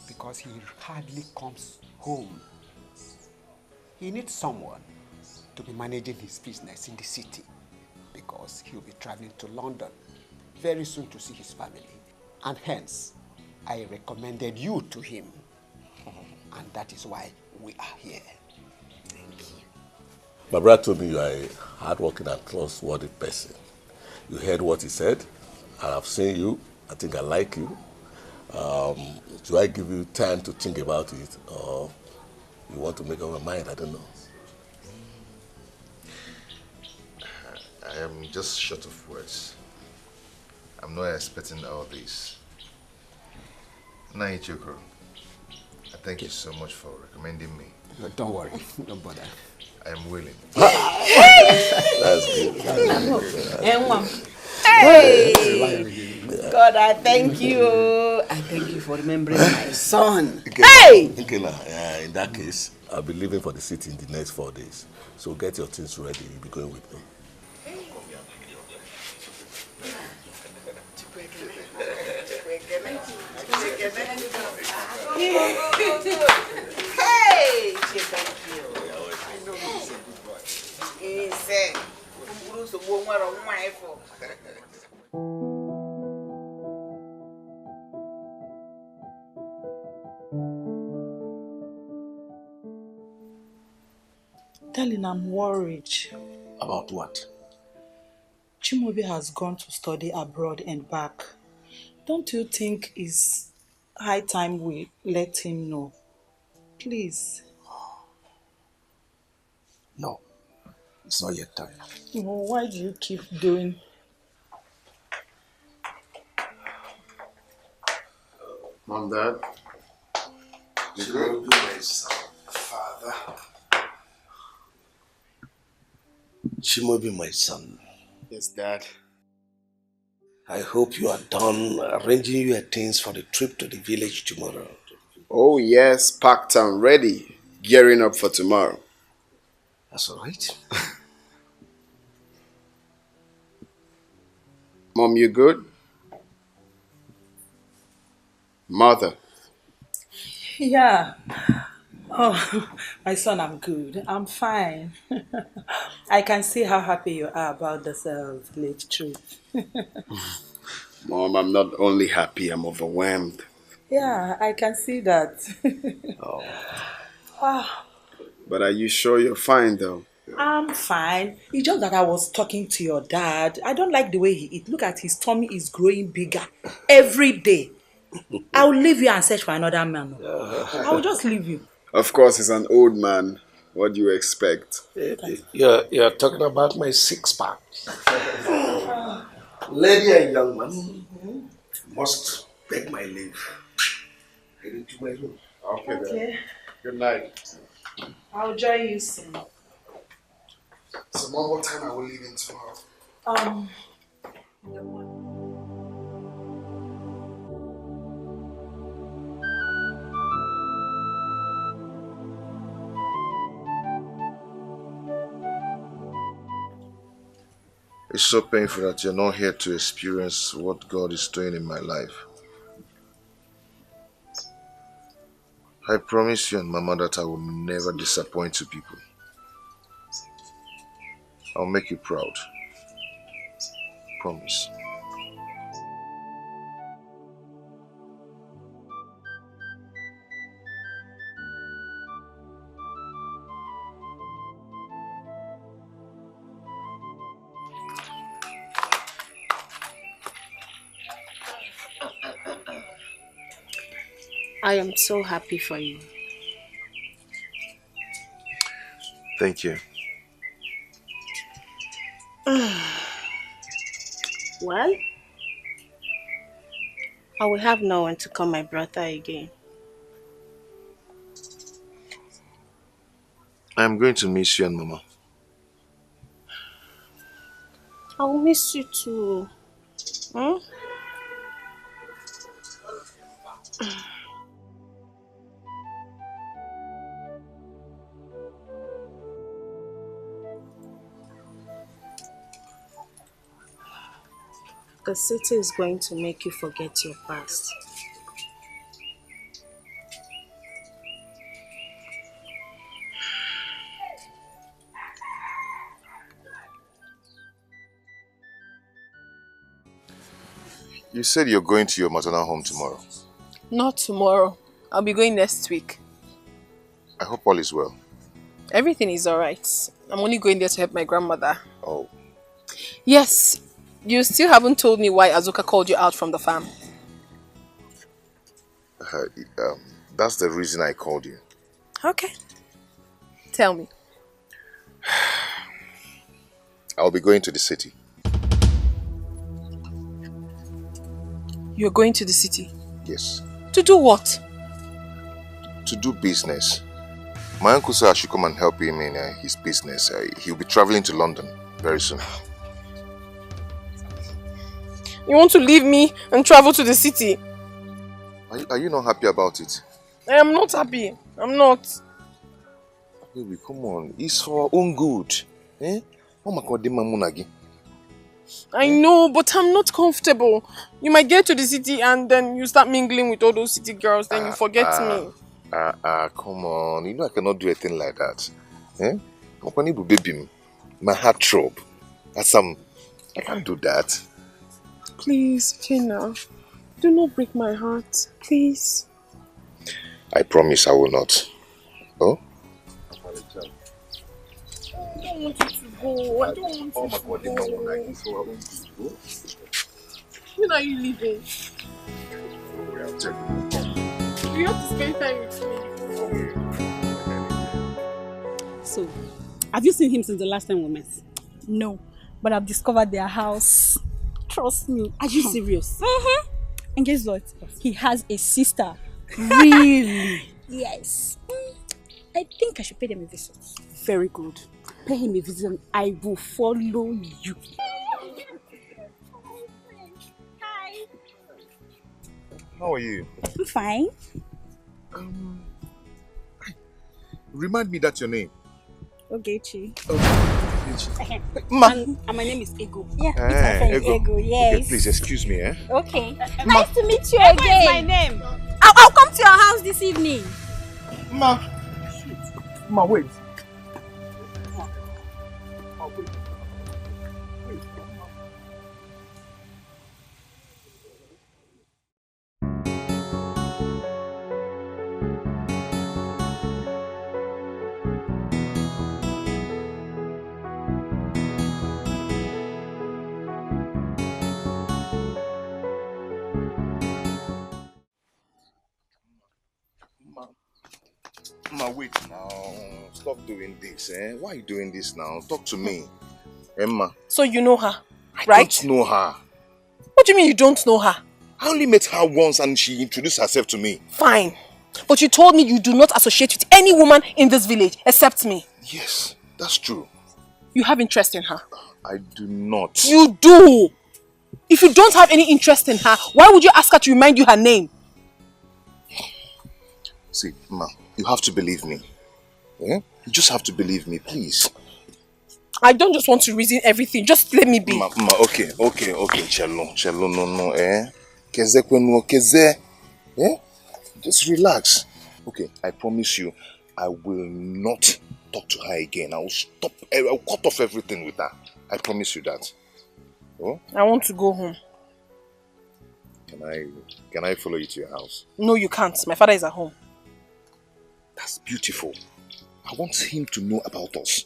because he hardly comes home. He needs someone to be managing his business in the city because he'll be traveling to London very soon to see his family. And hence, I recommended you to him. And that is why we are here. My brother told me you are a hardworking and trustworthy person. You heard what he said. I've seen you. I think I like you. Do I give you time to think about it, or you want to make up your mind? I don't know. I am just short of words. I'm not expecting all this. Naichukwu, I thank you so much for recommending me. No, don't worry, don't bother. I am willing. That's good. Hey! God, I thank you. I thank you for remembering my son. Hey! In that case, I'll be leaving for the city in the next 4 days. So get your things ready. You'll be going with me. Hey! Thank you. I know he's a good boy. He's a Darling, I'm worried. About what? Chimaobi has gone to study abroad and back. Don't you think it's high time we let him know? Please. No, it's not yet time. Why do you keep doing? Mom, Dad? Chimaobi, my son. Father. Chimaobi, my son. Yes, Dad. I hope you are done arranging your things for the trip to the village tomorrow. Oh, yes, packed and ready. Gearing up for tomorrow. That's all right. Mom, you good? Mother? Yeah. Oh, my son, I'm good. I'm fine. I can see how happy you are about this village trip. Mom, I'm not only happy, I'm overwhelmed. Yeah, I can see that. Oh. Ah, But are you sure you're fine, though? I'm fine. It's just that I was talking to your dad. I don't like the way he eats. Look at his tummy is growing bigger every day. I will leave you and search for another man. I will just leave you. Of course, he's an old man. What do you expect? You're talking about my six-pack. Lady and young man must beg my leave. Head into my room. Okay. Good night. I'll join you soon. So, Mom, what time are we leaving tomorrow? It's so painful that you're not here to experience what God is doing in my life. I promise you and Mama that I will never disappoint you people. I'll make you proud. Promise. I am so happy for you. Thank you. Well, I will have no one to call my brother again. I'm going to miss you and Mama. I will miss you too. Hmm? The city is going to make you forget your past. You said you're going to your maternal home tomorrow. Not tomorrow. I'll be going next week. I hope all is well. Everything is alright. I'm only going there to help my grandmother. Oh. Yes. You still haven't told me why Azuka called you out from the farm. That's the reason I called you. Okay. Tell me. I'll be going to the city. You're going to the city? Yes. To do what? To do business. My uncle said I should come and help him in his business. He'll be traveling to London very soon. You want to leave me and travel to the city? Are you not happy about it? I am not happy. I'm not. Baby, come on. It's for our own good. Eh? I know, but I'm not comfortable. You might get to the city and then you start mingling with all those city girls, then you forget me. Come on. You know I cannot do a thing like that. Eh? Baby, my heart throb. I can't do that. Please, Jenna. Do not break my heart. Please. I promise I will not. Oh? I don't want you to go. I don't want you to go. When are you leaving? You have to spend time with me. So, have you seen him since the last time we met? No, but I've discovered their house. Trust me. Are you serious? Mm-hmm. And guess what? He has a sister. Really? Yes. I think I should pay them a visit. Very good. Pay him a visit and I will follow you. Hi. How are you? I'm fine. Remind me that's your name. Ogechi. Ma. And my name is Ego. Yeah, it's my friend Ego. Yes. Okay, please excuse me, eh? Okay. Ma. Nice to meet you Ego again. is my name. I'll come to your house this evening. Ma. Ma, wait. Ma, wait now. Stop doing this, eh? Why are you doing this now? Talk to me. Emma. So you know her, I right? don't know her. What do you mean you don't know her? I only met her once and she introduced herself to me. Fine. But you told me you do not associate with any woman in this village except me. Yes, that's true. You have interest in her? I do not. You do! If you don't have any interest in her, why would you ask her to remind you her name? See, Ma, you have to believe me. Eh? You just have to believe me, please. I don't just want to reason everything. Just let me be. Ma, okay. Cello, no, eh? Keze kwenu, keze. Eh? Just relax. Okay, I promise you, I will not talk to her again. I'll cut off everything with her. I promise you that. Oh? I want to go home. Can I follow you to your house? No, you can't. My father is at home. That's beautiful. I want him to know about us.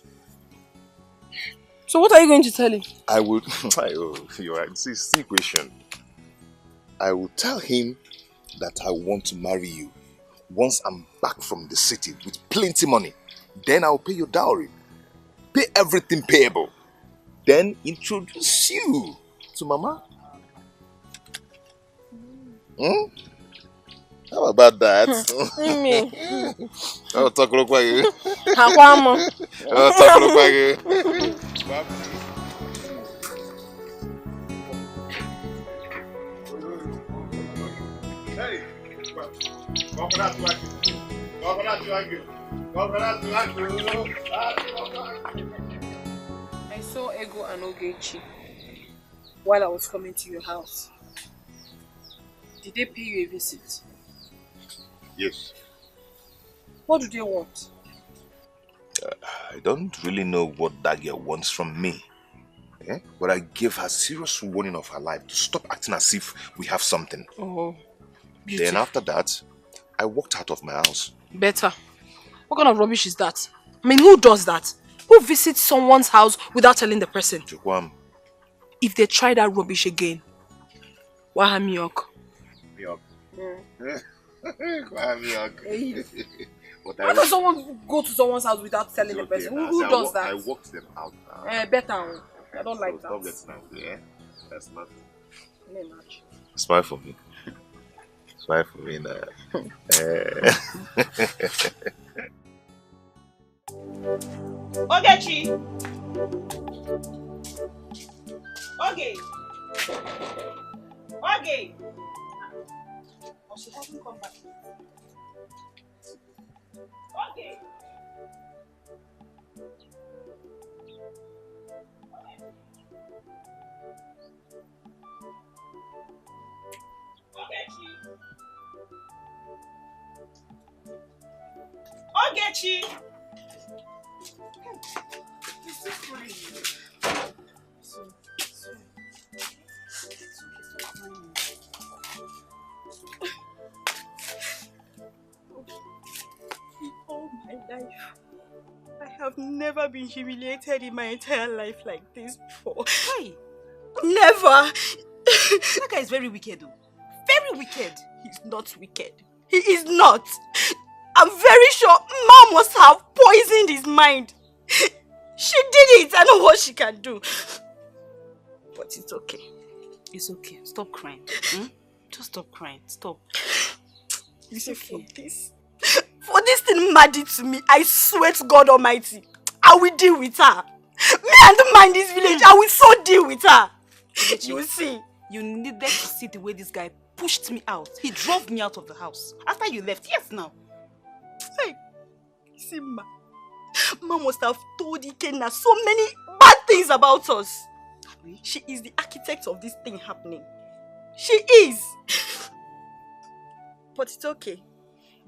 So what are you going to tell him? I will... you're right. See question. I will tell him that I want to marry you once I'm back from the city with plenty money. Then I'll pay your dowry. Pay everything payable. Then introduce you to Mama. Hmm? How about that? I'll talk about you. I'll talk about you. Hey, I saw Ego and Ogechi while I was coming to your house. Did they pay you a visit? Yes. What do they want? I don't really know what that girl wants from me. Eh? But I gave her serious warning of her life to stop acting as if we have something. Oh. Then after that, I walked out of my house. Better. What kind of rubbish is that? I mean, who does that? Who visits someone's house without telling the person? Chukwam. If they try that rubbish again, Wahamiyok. Miyok. Why does someone go to someone's house without telling the person? Who does that? I walked them out. Better. I don't like that. Stop getting angry, eh? That's not. Much. Smile for me. Smile for me now. Ogechi! Okay. Oh, she hasn't come back. Okay. Ogechi! He's still crying. All my life, I have never been humiliated in my entire life like this before. Hey! Never! That guy is very wicked though. Very wicked. He's not wicked. He is not. I'm very sure Mom must have poisoned his mind. She did it. I know what she can do. But it's okay. It's okay. Stop crying. Just stop crying. Stop. It's okay. For this thing mad to me, I swear to God Almighty, I will deal with her. Me and the man in this village, I will so deal with her. You will see. You needed to see the way this guy pushed me out. He drove me out of the house. After you left, yes now. Hey, see Ma must have told Ikenna so many bad things about us. She is the architect of this thing happening. She is. But it's okay.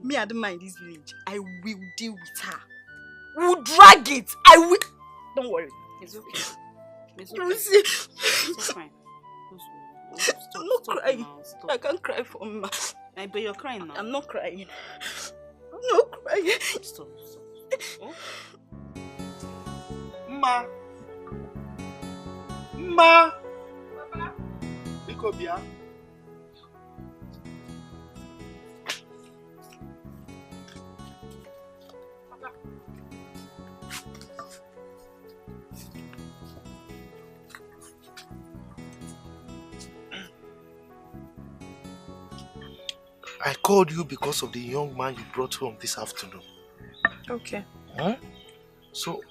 Me and the man in this village, I will deal with her. We'll drag it. I will. Don't worry. It's okay. It's okay. You will see. Stop crying. I'm not crying. I can't cry for Ma. But you're crying now. I'm not crying. I'm not crying. Stop. Oh? Ma. Papa. Ikobia. I called you because of the young man you brought home this afternoon. Okay. Huh? So,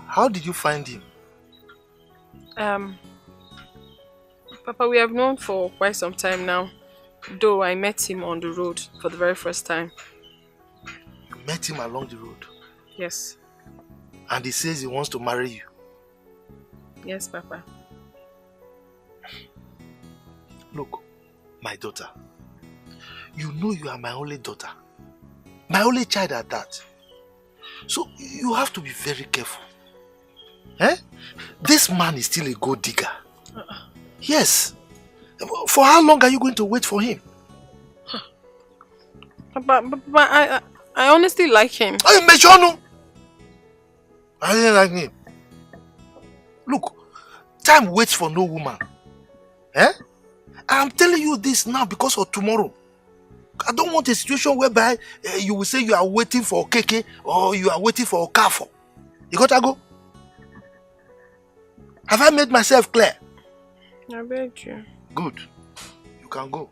how did you find him? Papa, we have known for quite some time now. Though I met him on the road for the very first time. You met him along the road? Yes. And he says he wants to marry you? Yes, Papa. Look, my daughter. You know you are my only daughter. My only child at that. So you have to be very careful. Eh? This man is still a gold digger. Yes. For how long are you going to wait for him? But I honestly like him. Oh, Meshonu! I didn't like him. Look, time waits for no woman. Eh? I'm telling you this now because of tomorrow. I don't want a situation whereby you will say you are waiting for Keke or you are waiting for Okafo. You got to go? Have I made myself clear? I beg you. Good. You can go.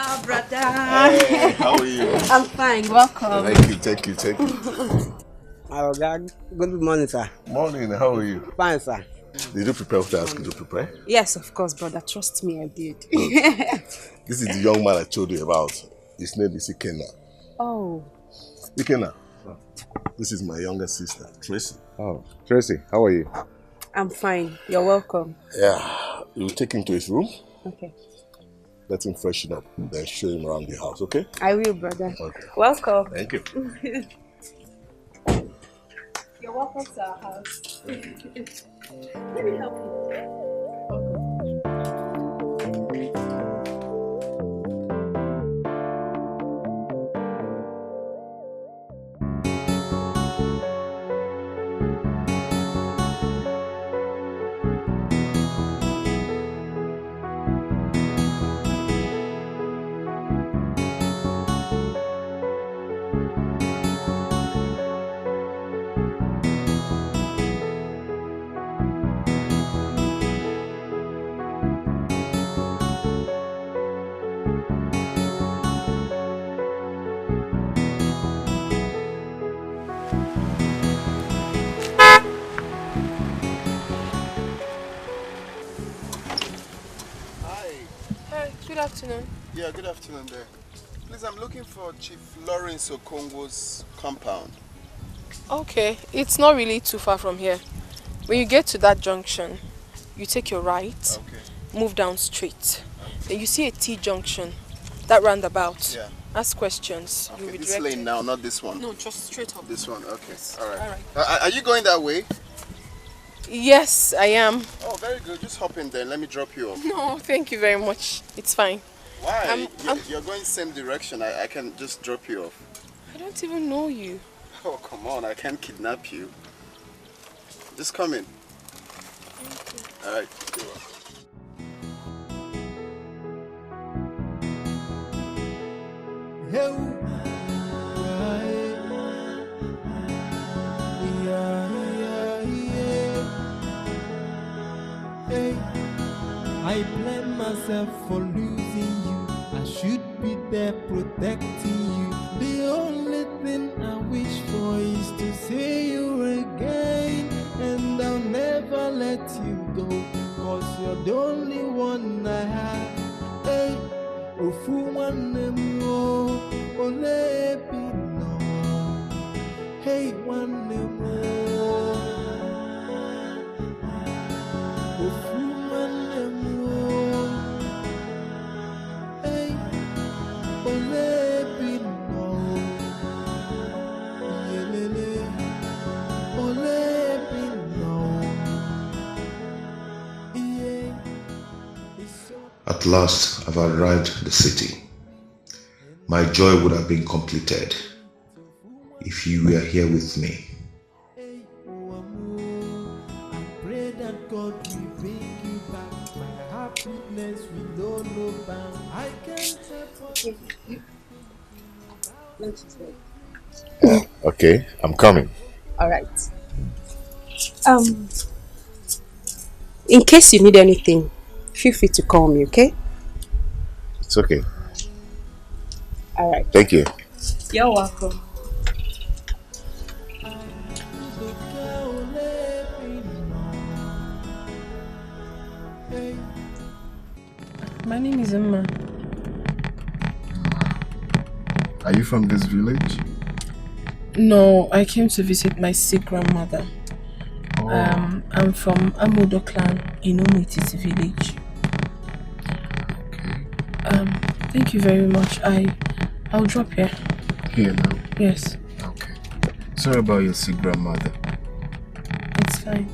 Ah, brother. Hey, how are you? I'm fine. Welcome. Thank you. Oh, God. Good morning, sir. Morning, how are you? Fine, sir. Did you prepare what I asked you to prepare? Yes, of course, brother. Trust me, I did. This is the young man I told you about. His name is Ikenna. Oh. Ikenna, this is my younger sister, Tracy. Oh, Tracy, how are you? I'm fine. You're welcome. Yeah, you take him to his room. Okay. Let him freshen up, then show him around the house, okay? I will, brother. Okay. Welcome. Thank you. You're welcome to our house. Let me help you. Hi, good afternoon. Yeah, good afternoon there. Please, I'm looking for Chief Lawrence Okongo's compound. Okay, it's not really too far from here. When you get to that junction, you take your right, move down straight. Then you see a T-junction, that roundabout. Yeah. Ask questions. Okay, You'll be this directed. lane now, not this one. No, just straight up. This one, okay. Yes. All right. All right. Are you going that way? Yes, I am. Oh, very good. Just hop in there. Let me drop you off. No, thank you very much. It's fine. Why? You're going same direction. I can just drop you off. I don't even know you. Oh, come on. I can't kidnap you. Just come in. All right. Hey, I blame myself for losing you. I should be there protecting you. The only thing I wish for is to see you again. And I'll never let you go, 'cause you're the only one I have. Hey, ofu one more, ole no. Hey, one more. Ofu one more. Hey, ole no. Yelele, ole no. At last, I've arrived at the city. My joy would have been completed if you were here with me. Pray that God will bring you back. My happiness will know no bound. I can't help. Okay, I'm coming. All right. In case you need anything, feel free to call me, okay? It's okay. All right. Thank you. You're welcome. My name is Emma. Are you from this village? No, I came to visit my sick grandmother. Oh. I'm from Amodo clan in Umutiti village. Thank you very much. I'll drop here. Here now? Yes. Okay. Sorry about your sick grandmother. It's fine.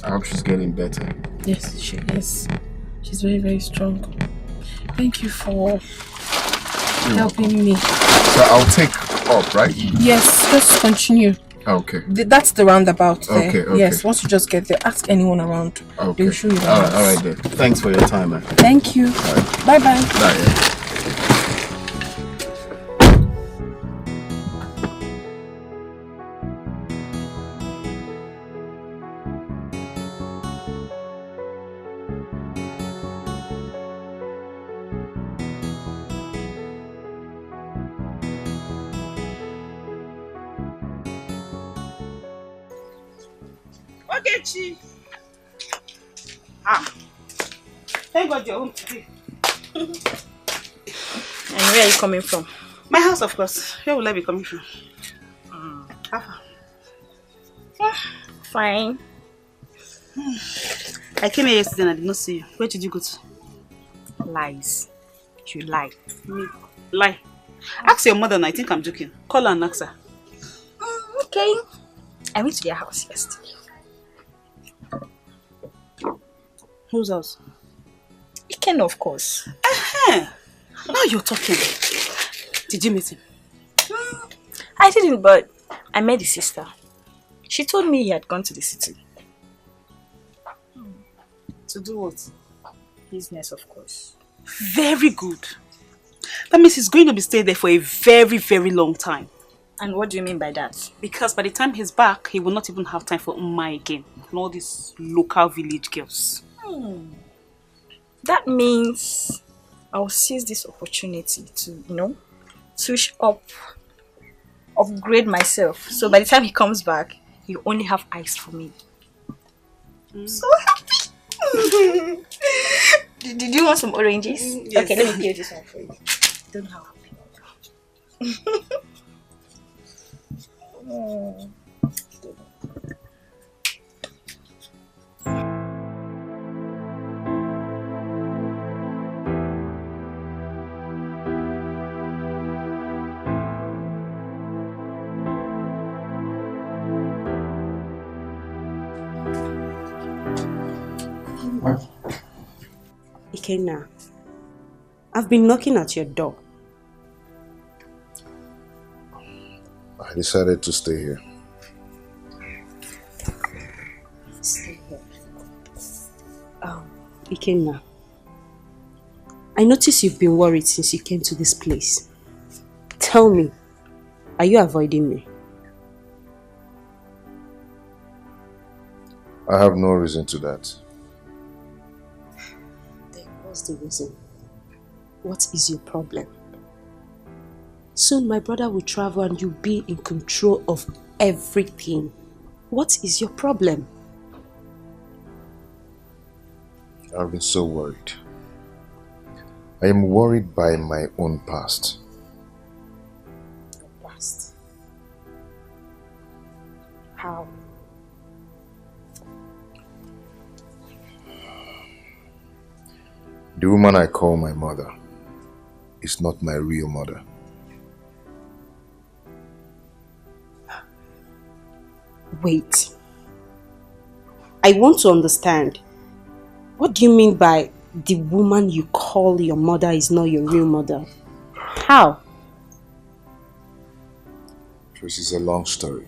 I hope she's getting better. Yes, she is. She's very, very strong. Thank you for helping me. So I'll take up, right? Yes, just continue. Okay. That's the roundabout there. Okay. Yes, once you just get there, ask anyone around. Okay. They'll show you the All house. right then. Thanks for your time, man. Thank you. Bye-bye. Bye. Okay, Chi. Ah. Thank God you're home today. And where are you coming from? My house, of course. Where will I be coming from? Fine. I came here yesterday and I did not see you. Where did you go to? Lies. You lie. Me? Lie. Ask your mother and I think I'm joking. Call her and ask her. Okay. I went to their house yesterday. Whose house? Iken, of course. Now you're talking. Did you meet him? I didn't, but I met his sister. She told me he had gone to the city. To do what? Business, of course. Very good. That means he's going to be staying there for a very, very long time. And what do you mean by that? Because by the time he's back, he will not even have time for Umma again. And all these local village girls. That means I'll seize this opportunity to, switch up, upgrade myself. So by the time he comes back, you only have eyes for me. So happy! Did you want some oranges? Yes. Okay, let me peel this one for you. Don't have Ikenna, I've been knocking at your door. I decided to stay here. Stay here. Ikenna, I noticed you've been worried since you came to this place. Tell me, are you avoiding me? I have no reason to that. Then what's the reason? What is your problem? Soon my brother will travel and you'll be in control of everything. What is your problem? I've been so worried. I am worried by my own past. Your past? How? The woman I call my mother is not my real mother. Wait. I want to understand. What do you mean by the woman you call your mother is not your real mother? How? This is a long story.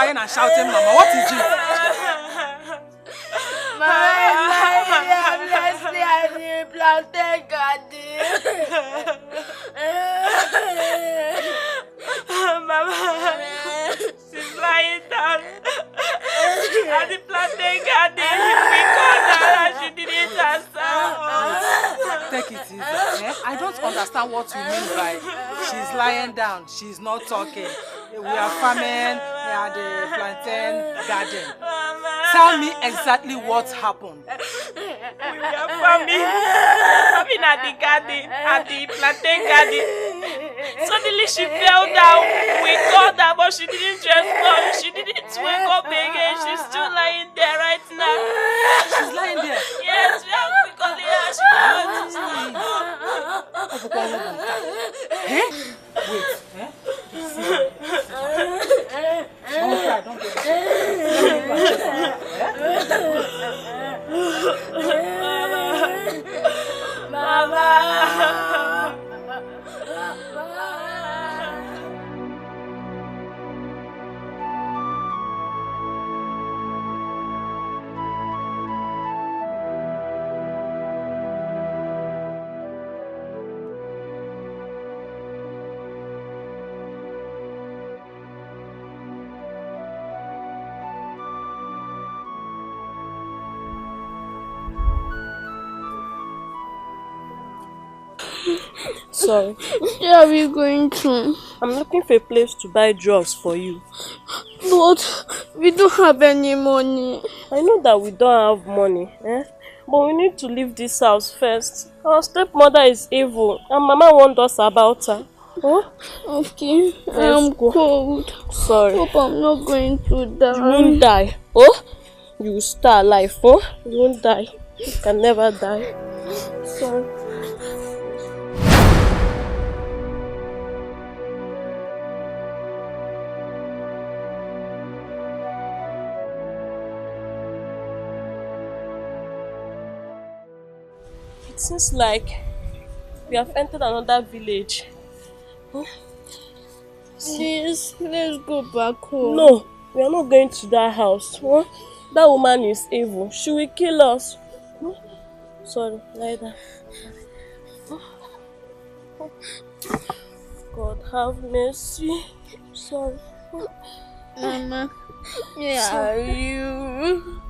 And shouting, Mama, what is it? Mama, she's lying down at the plantain garden. We called her and she didn't answer us. Take it easy. Eh? I don't understand what you mean by she's lying down, she's not talking. We are farming at the plantain garden. Tell me exactly what happened. We were farming at the garden, at the plantain garden. Suddenly she fell down. We called her, but she didn't respond. She didn't wake up again. She's still lying there right now. She's lying there? Yes, we have to call her. She can't stand up. Eh? Wait. Eh? Don't cry, don't cry. Let me go and check on her. Mama. Sorry. Where are we going to? I'm looking for a place to buy drugs for you. But we don't have any money. I know that we don't have money, but we need to leave this house first. Our stepmother is evil and Mama warned us about her. Oh? Okay, I'm cold. Sorry. Hope I'm not going to die. You won't die. Oh? You will stay alive. Oh? You won't die. You can never die. Sorry. It seems like we have entered another village. Huh? Please, let's go back home. No, we are not going to that house. Huh? That woman is evil. She will kill us. Huh? Sorry, lie down. God have mercy. Sorry. Mama, where are you?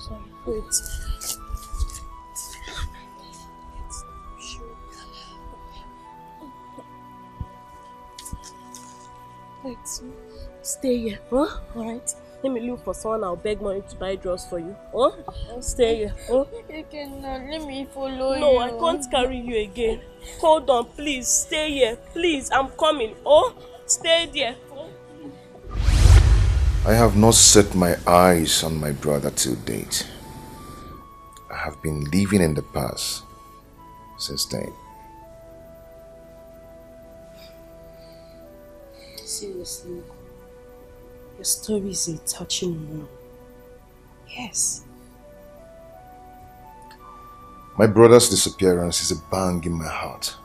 Sorry, wait. Wait, stay here, huh? Alright. Let me look for someone. I'll beg money to buy drugs for you. Huh? Stay here. Huh? You cannot let me follow you. No, I can't carry you again. Hold on, please. Stay here. Please, I'm coming. Oh, stay there. Oh. I have not set my eyes on my brother till date. I have been living in the past since then. Seriously, your story is a touching one. Yes. My brother's disappearance is a bang in my heart.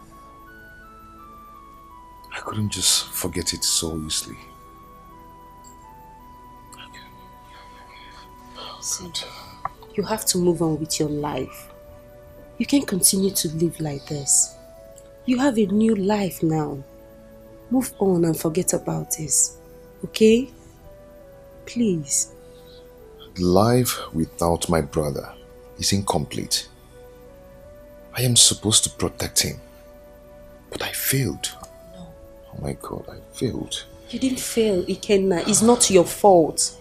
I couldn't just forget it so easily. See, you have to move on with your life. You can't continue to live like this. You have a new life now. Move on and forget about this, okay? Please. Life without my brother is incomplete. I am supposed to protect him, but I failed. No. Oh my God, I failed. You didn't fail, Ikenna. It's not your fault.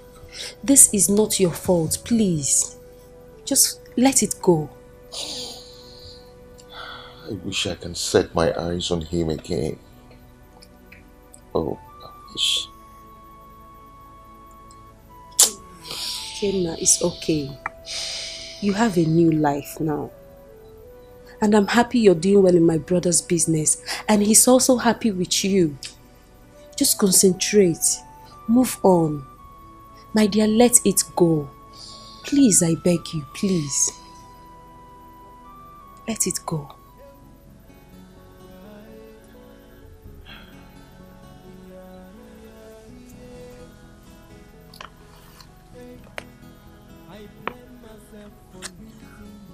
This is not your fault, please. Just let it go. I wish I can set my eyes on him again. Oh, I wish. Ikenna, it's okay. You have a new life now. And I'm happy you're doing well in my brother's business. And he's also happy with you. Just concentrate. Move on. My dear, let it go. Please, I beg you, please. Let it go.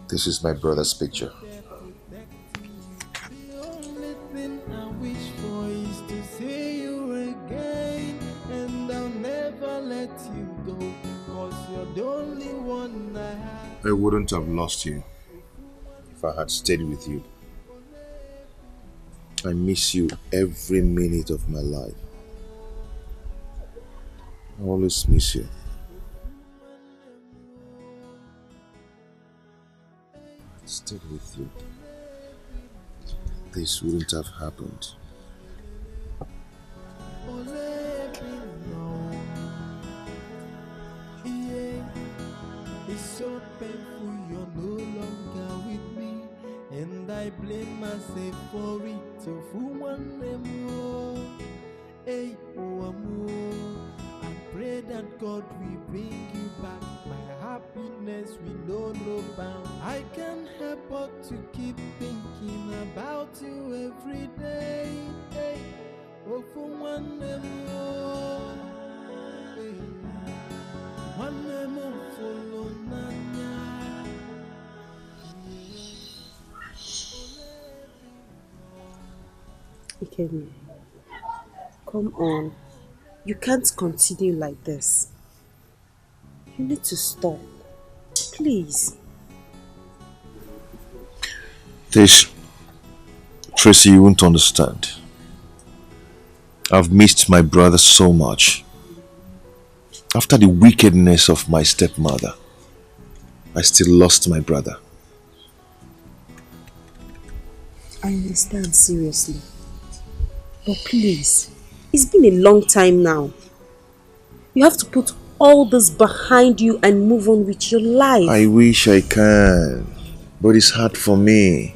This is my brother's picture. To see you again, and I'll never I wouldn't have lost you if I had stayed with you. I miss you every minute of my life. I always miss you. I stayed with you. This wouldn't have happened. It's so painful you're no longer with me, and I blame myself for it. So for one more, hey, I pray that God will bring you back. My happiness will no bound. I can't help but to keep thinking about you every day. Hey, oh, for one more, hey. One more follow Nanya. Ikemi, come on. You can't continue like this. You need to stop. Please. Tracy, you won't understand. I've missed my brother so much. After the wickedness of my stepmother, I still lost my brother. I understand, seriously. But please, it's been a long time now. You have to put all this behind you and move on with your life. I wish I can, but it's hard for me.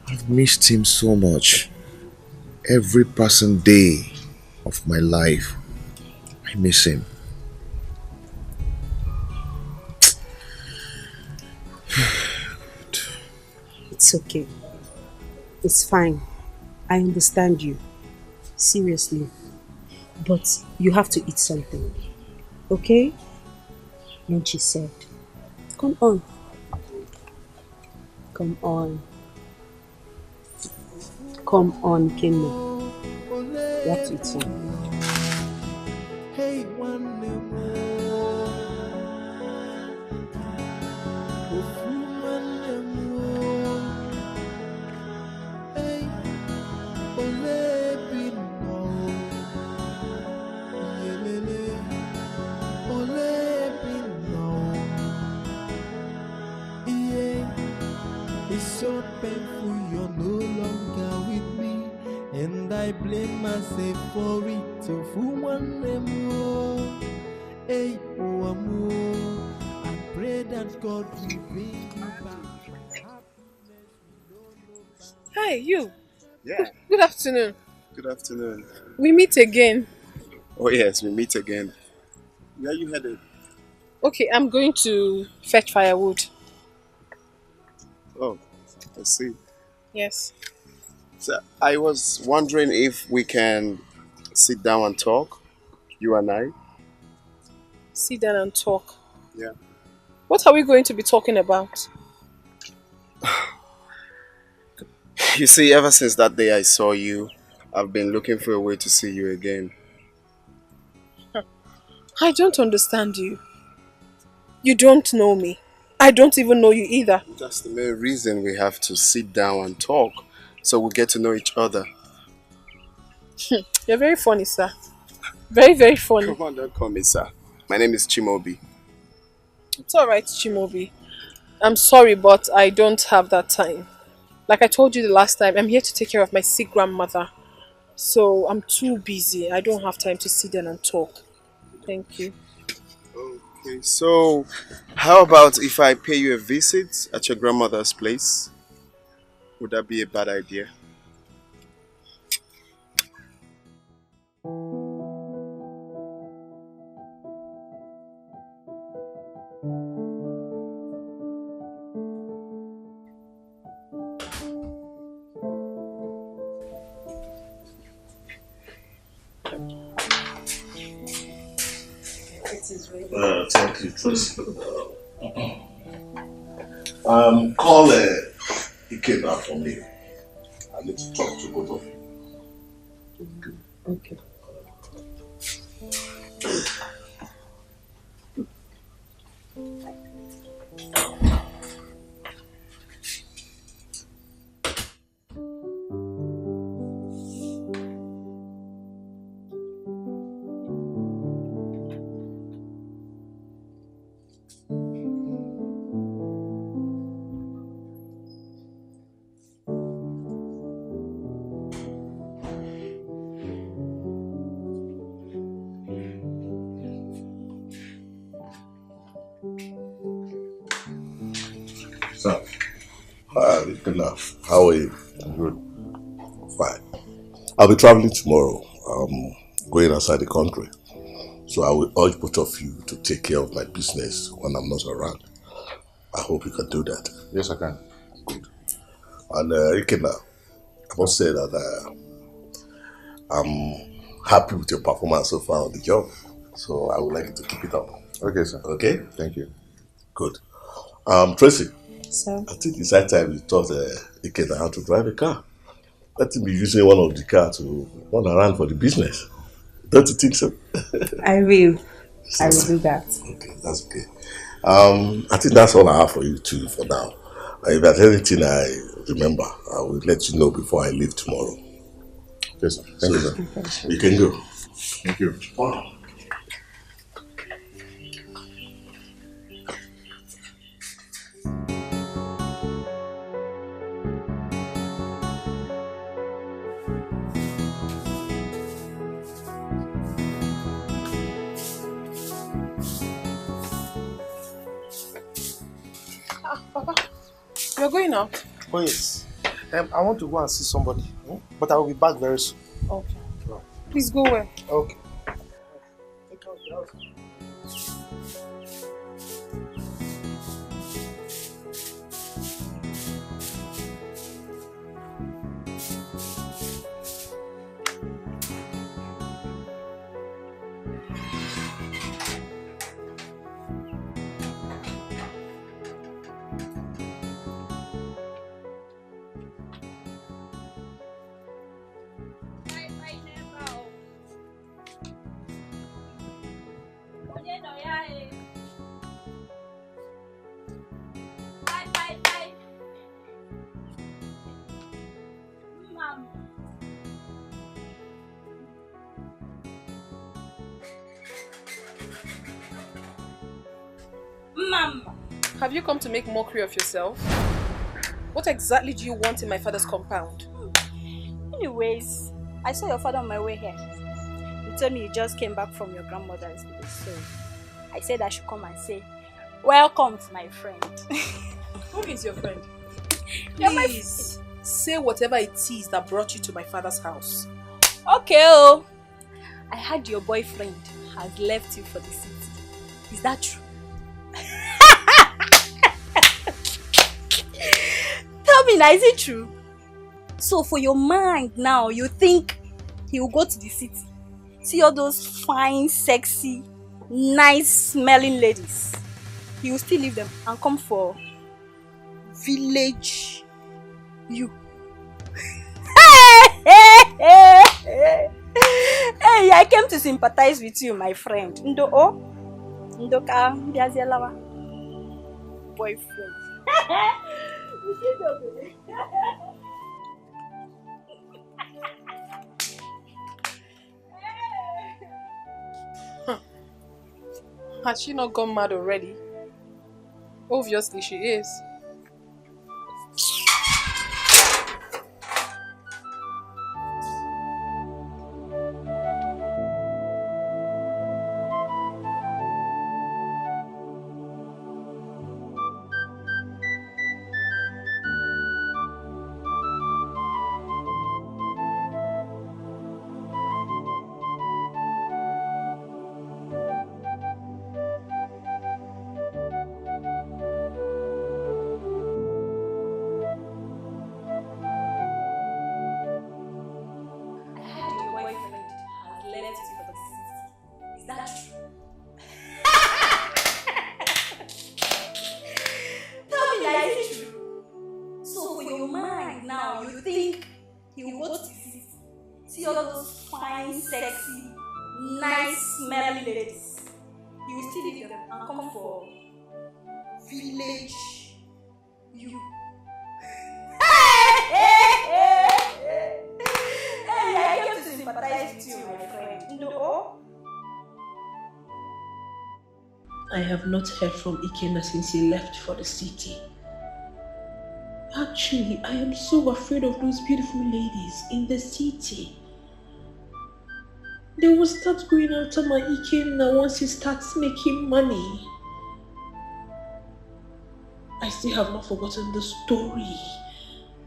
I've missed him so much. Every passing day of my life, I miss him. It's okay. It's fine. I understand you. Seriously. But you have to eat something. Okay? And she said, come on. Come on. Come on, Kenny. You have to eat something. Hey, one more. It's so painful you're no longer with me, and I blame myself for it. So for one more, hey, oh, amor, I pray that God will bring you back. Hi, you. Yeah. Good afternoon. Good afternoon. We meet again. Oh yes, we meet again. Where are you headed? Okay, I'm going to fetch firewood. Oh, I see. Yes. So I was wondering if we can sit down and talk, you and I. Sit down and talk. Yeah. What are we going to be talking about? You see, ever since that day I saw you, I've been looking for a way to see you again. I don't understand you. You don't know me. I don't even know you either. That's the main reason we have to sit down and talk, so we get to know each other. You're very funny, sir. Very, very funny. Come on, don't call me sir. My name is Chimobi. It's alright, Chimobi. I'm sorry, but I don't have that time. Like I told you the last time, I'm here to take care of my sick grandmother. So I'm too busy. I don't have time to sit down and talk. Thank you. Okay, so how about if I pay you a visit at your grandmother's place? Would that be a bad idea? Thank you, Tracy. Call Dikeh back for me. I need to talk to both of you. Okay. Sir. Good enough. How are you? I'm good. Fine. I'll be traveling tomorrow. Going outside the country. So I will urge both of you to take care of my business when I'm not around. I hope you can do that. Yes, I can. Good. And Ikena, I must say that I'm happy with your performance so far on the job. So I would like you to keep it up. Okay, sir. Okay? Thank you. Good. Tracy. Sir? I think it's high time you taught Ikena how to drive a car. Let him be using one of the cars to run around for the business. Don't you think so? I will. I will do that. Okay, that's okay. I think that's all I have for you too for now. If there's anything I remember, I will let you know before I leave tomorrow. Yes, sir. Thank you, sir. You can go. Thank you. Wow. Papa, you're going out? Oh yes. I want to go and see somebody, but I will be back very soon. Okay. Please go well. Okay. Mama! Have you come to make mockery of yourself? What exactly do you want in my father's compound? Anyways, I saw your father on my way here. You told me you just came back from your grandmother's village, so I said I should come and say, welcome to my friend. Who is your friend? You're my Please, say whatever it is that brought you to my father's house. Okay, oh. I heard your boyfriend has left you for the city. Is that true? Tell me now, is it true? So for your mind now, you think he will go to the city, see all those fine, sexy, nice smelling ladies. He will still leave them and come for village you. Hey, I came to sympathize with you, my friend. Ndoka Biazelawa. Boyfriend. Has she not gone mad already? Obviously she is. I have not heard from Ikenna since he left for the city. Actually, I am so afraid of those beautiful ladies in the city. They will start going after my Ikenna once he starts making money. I still have not forgotten the story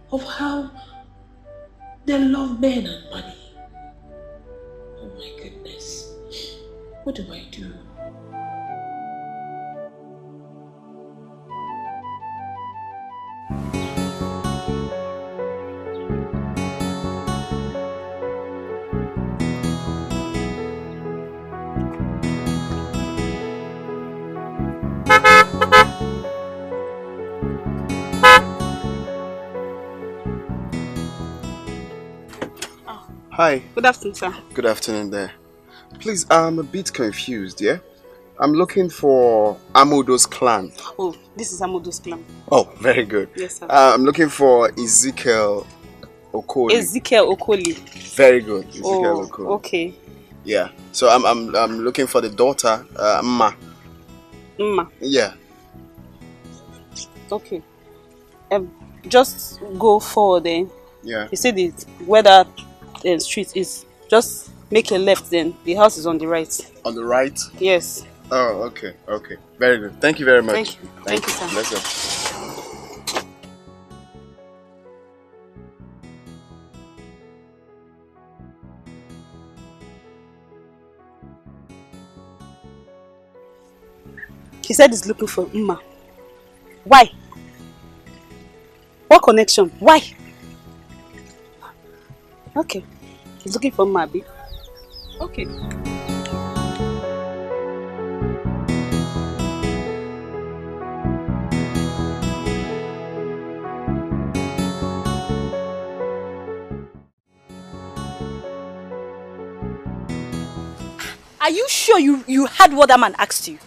of how they love men and money. Oh my goodness. What do I do? Hi. Good afternoon, sir. Good afternoon there. Please, I'm a bit confused, yeah? I'm looking for Amudo's clan. Oh, this is Amudo's clan. Oh, very good. Yes, sir. I'm looking for Ezekiel Okoli. Ezekiel Okoli. Very good, Ezekiel Okoli. Okay. Yeah. So I'm looking for the daughter, Mma. Mma. Yeah. Okay. Just go forward then. Yeah. You see where that street is. Just make a left then. The house is on the right. On the right? Yes. Oh, okay. Okay. Very good. Thank you very much. Thank you. Thank you, sir. Let's go. He said he's looking for Mma. Why? What connection? Why? Okay. He's looking for Mma, Abi. Okay. Are you sure you heard what that man asked you?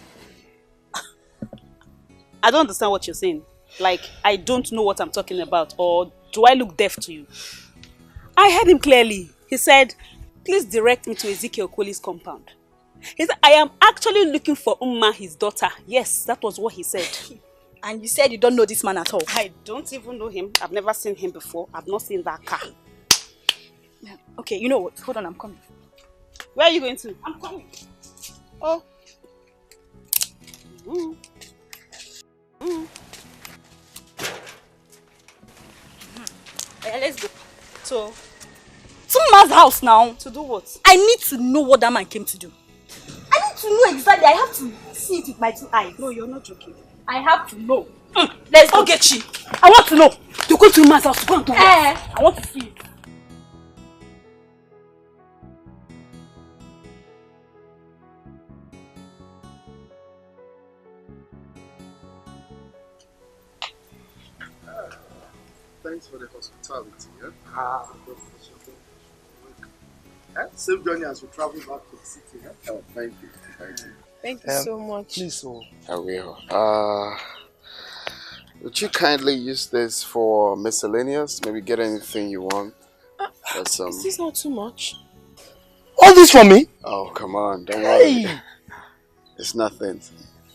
I don't understand what you're saying. Like, I don't know what I'm talking about, or do I look deaf to you? I heard him clearly. He said, please direct me to Ezekiel Okoli's compound. He said, I am actually looking for Mma, his daughter. Yes, that was what he said. And you said you don't know this man at all? I don't even know him. I've never seen him before. I've not seen that car. Okay, you know what? Hold on, I'm coming. Where are you going to? I'm coming. Oh. Mm. Mm. Yeah, let's go. To Mma's house now. To do what? I need to know what that man came to do. I need to know exactly. I have to see it with my 2 eyes. No, you're not joking. I have to know. Let's go. Get you. I want to know. You go to Mma's house to go and do what? I want to see it. Thanks for the hospitality. Safe journey as we travel back to the city. Oh, thank you. Thank you. Thank you so much. Please, I will. Would you kindly use this for miscellaneous? Maybe get anything you want. Is this not too much? All this for me? Oh, come on. Don't worry. It's nothing.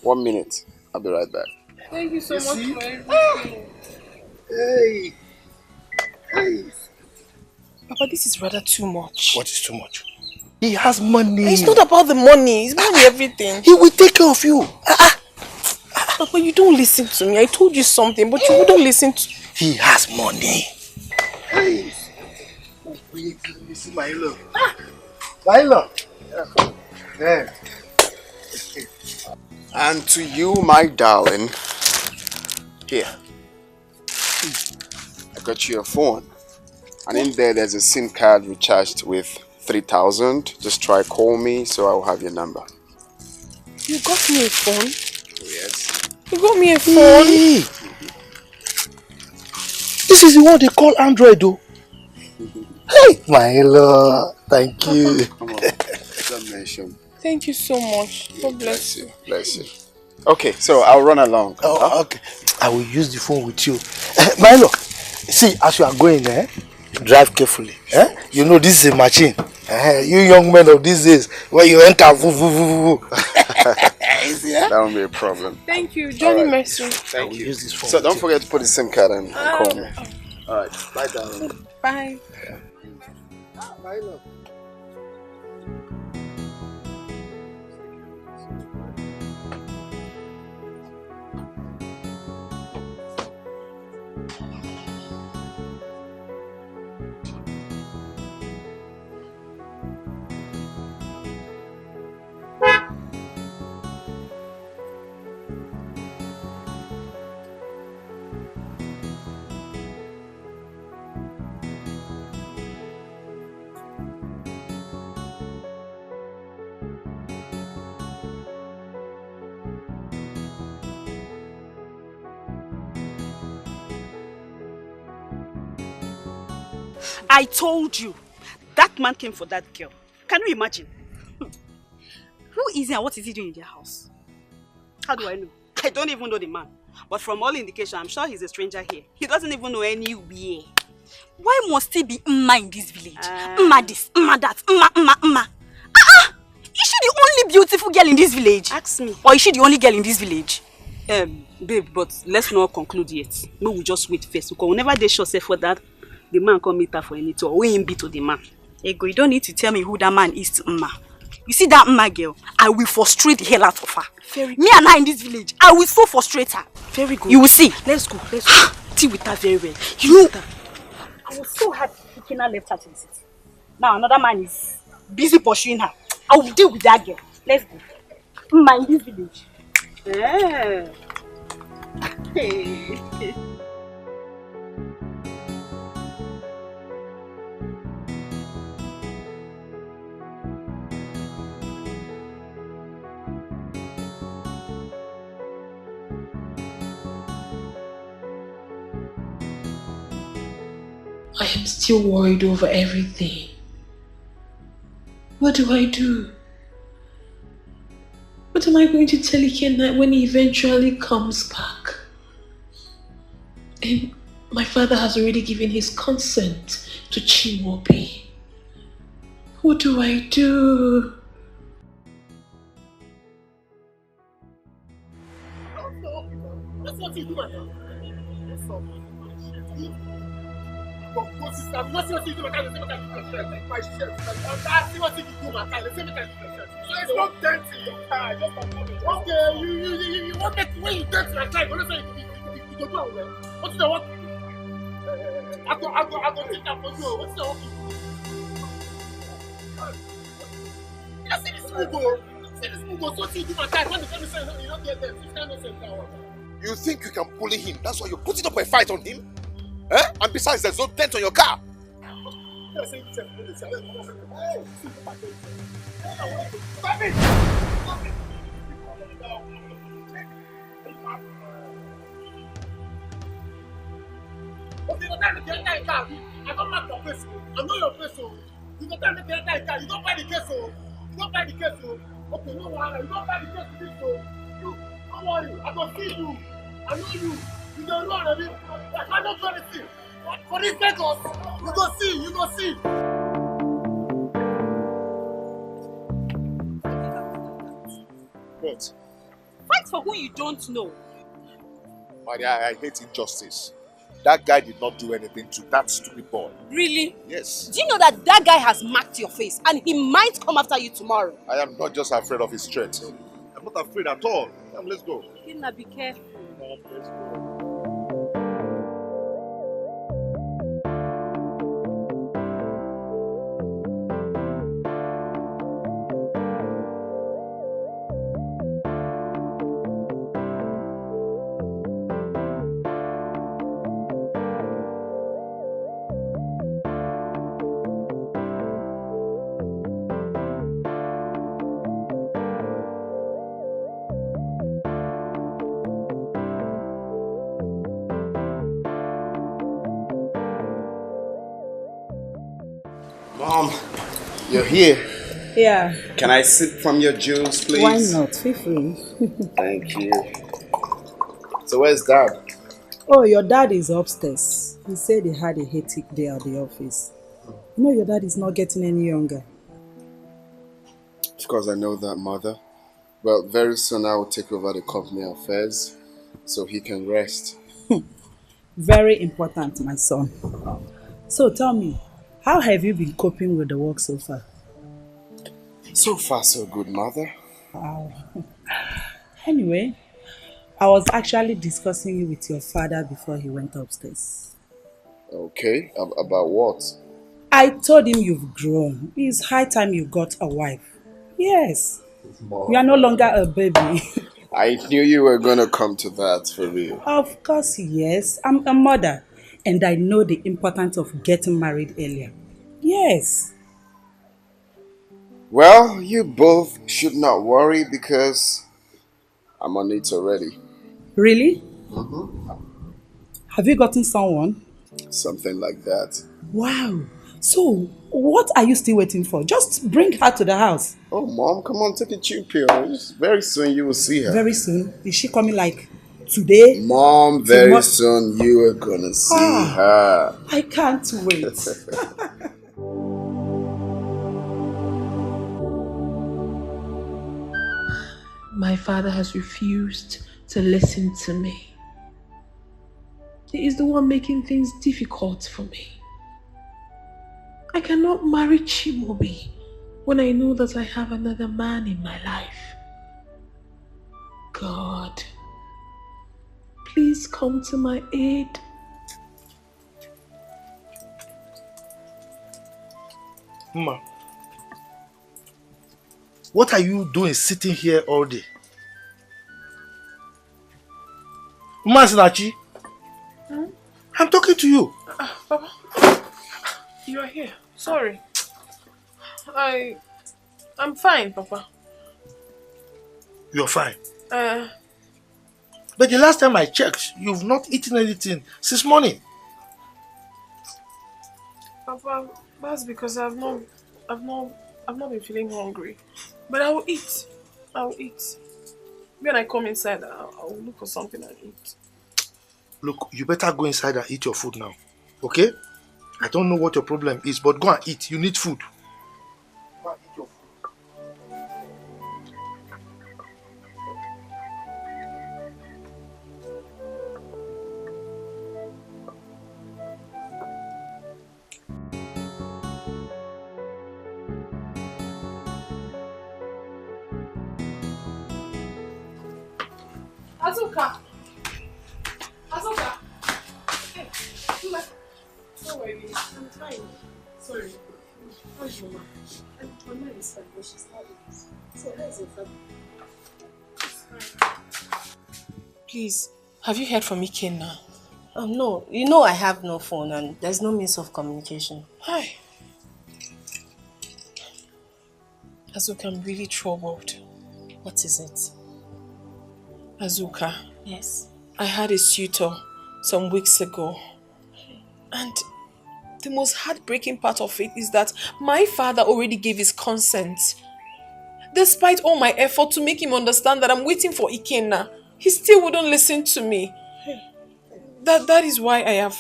1 minute. I'll be right back. Thank you so much for everything. Hey. Papa, this is rather too much. What is too much? He has money. It's not about the money. It's money everything. He will take care of you. Papa, you don't listen to me. I told you something, but you wouldn't listen to... He has money. Hey. Wait, let me see my love. My love. Yeah. And to you, my darling, here. I got you a phone. And in there's a SIM card recharged with 3,000. Just try call me so I'll have your number. You got me a phone? Yes. You got me a phone? Hey. This is the one they call Android, though. Hey, my love. Thank you. Come on. Don't mention. Thank you so much. God bless you. Bless you. Okay, so I'll run along. Oh, okay. I will use the phone with you. My love, see, as you are going there, drive carefully. You know this is a machine. You young men of these days, when you enter, that won't be a problem. Thank you, Johnny Mercy. Thank you. Use this phone so don't forget to put the SIM card in and call me. Alright, bye darling. Bye. Bye love. I told you, that man came for that girl. Can you imagine? Who is he and what is he doing in their house? How do I know? I don't even know the man. But from all indication, I'm sure he's a stranger here. He doesn't even know anywhere. Why must he be Mma in this village? Mma this, Mma that, Mma. Is she the only beautiful girl in this village? Ask me. Or is she the only girl in this village? Babe, but let's not conclude yet. No, we'll just wait first. Because whenever they show say for that, the man come meet her for any tour. We ain't be to the man. Ego, you don't need to tell me who that man is to Mma. You see that Mma girl? I will frustrate the hell out of her. Me and her in this village, I will so frustrate her. Very good. You will see. Let's go. Deal with her very well. You know, I was so happy Ikena left her to the city. Now another man is busy pursuing her. I will deal with that girl. Let's go. Mma in this village. Hey. I am still worried over everything. What do I do? What am I going to tell Ikenna when he eventually comes back? And my father has already given his consent to Chimaobi. What do I do? That's what you do, man. I'm not what you do, my shirt. I'm what you do, my car. So it's not dent in your car. Okay, you want me when you dent my car, you go do it. What's the work? I go think that for you. What's the work? You see this Mugo? So you do my car. When the family say you don't get them, you can't say that. You think you can bully him? That's why you're putting up a fight on him? Eh? And besides, there's no dent on your car. Stop it! Stop it! Okay, you don't get that car. I don't mark your face. I know your face. You don't get that car. You don't buy the case. You don't buy the case. Okay, no worry. You don't buy the case. You don't worry. I don't see you. I know you. You don't know what I mean. I don't do anything. For this Lagos, you go see. What? Fight for who you don't know. Maria, I hate injustice. That guy did not do anything to that stupid boy. Really? Yes. Do you know that guy has marked your face and he might come after you tomorrow? I am not just afraid of his threat. I'm not afraid at all. Let's go. Kina, be careful. Let's go. Mom, you're here. Yeah. Can I sip from your juice, please? Why not? Feel free. Thank you. So where's Dad? Oh, your dad is upstairs. He said he had a hectic day at the office. You know your dad is not getting any younger. Of course I know that, Mother. Well, very soon I will take over the company affairs so he can rest. Very important, my son. So tell me, how have you been coping with the work so far? So far, so good, Mother. Wow. Anyway, I was actually discussing you with your father before he went upstairs. Okay, about what? I told him you've grown. It's high time you got a wife. Yes. Mom. You are no longer a baby. I knew you were gonna come to that, for real. Of course, yes. I'm a mother and I know the importance of getting married earlier. Yes. Well, you both should not worry because I'm on it already. Really? Mm-hmm. Have you gotten someone? Something like that. Wow. So, what are you still waiting for? Just bring her to the house. Oh, Mom, come on, take a chill pill. Very soon you will see her. Very soon? Is she coming like today? Mom, very soon you are gonna see her. I can't wait. My father has refused to listen to me. He is the one making things difficult for me. I cannot marry Chimaobi when I know that I have another man in my life. God, please come to my aid. Ma, what are you doing sitting here all day? Masinachi, I'm talking to you. Papa, you are here. Sorry. I'm fine, Papa. You're fine. But the last time I checked, you've not eaten anything since morning. Papa, that's because I've not been feeling hungry. But I will eat. When I come inside, I'll look for something and eat. Look, you better go inside and eat your food now. Okay? I don't know what your problem is, but go and eat. You need food. Go and eat your food. Azuka! Hey, don't worry, I'm fine. Sorry. How's your mom? Mama is fine, but she's not with us. So, how is your family? Please, have you heard from Ikenna? No, you know I have no phone and there's no means of communication. Hi. Azuka, I'm really troubled. What is it? Azuka. Yes? I had a suitor some weeks ago. And the most heartbreaking part of it is that my father already gave his consent. Despite all my effort to make him understand that I'm waiting for Ikenna, he still wouldn't listen to me. That is why I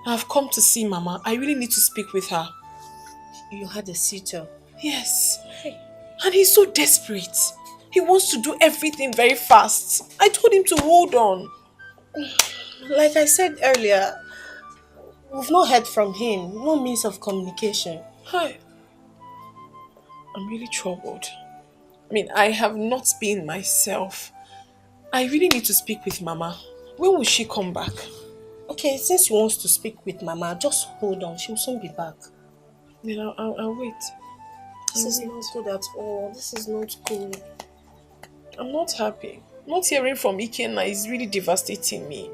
have come to see Mama. I really need to speak with her. You had a suitor? Yes. And he's so desperate. He wants to do everything very fast. I told him to hold on. Like I said earlier, we've not heard from him. No means of communication. Hi. I'm really troubled. I mean, I have not been myself. I really need to speak with Mama. When will she come back? Okay, since she wants to speak with Mama, just hold on. She'll soon be back. Then I'll wait. This is not good at all. This is not good. I'm not happy. Not hearing from Ikenna is really devastating me.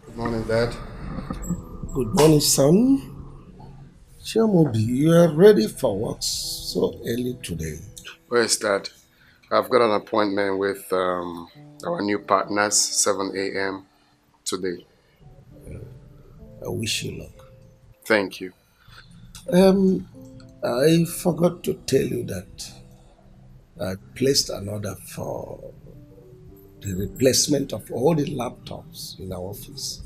Good morning, Dad. Good morning, son. Chimaobi, you are ready for work so early today. Where's Dad? I've got an appointment with our new partners, 7 a.m. today. I wish you luck. Thank you. I forgot to tell you that I placed an order for the replacement of all the laptops in our office.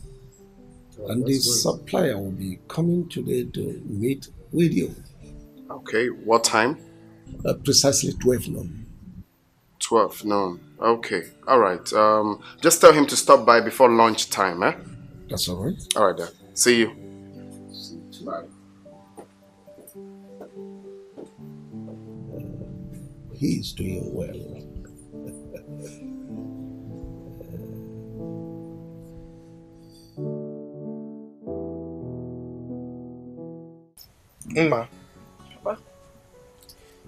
And the supplier will be coming today to meet with you. Okay, what time? Precisely 12 noon. 12 noon. Okay, alright. Just tell him to stop by before lunchtime, eh? That's alright. Alright then. See you. Bye. He's doing well. Mma. Papa?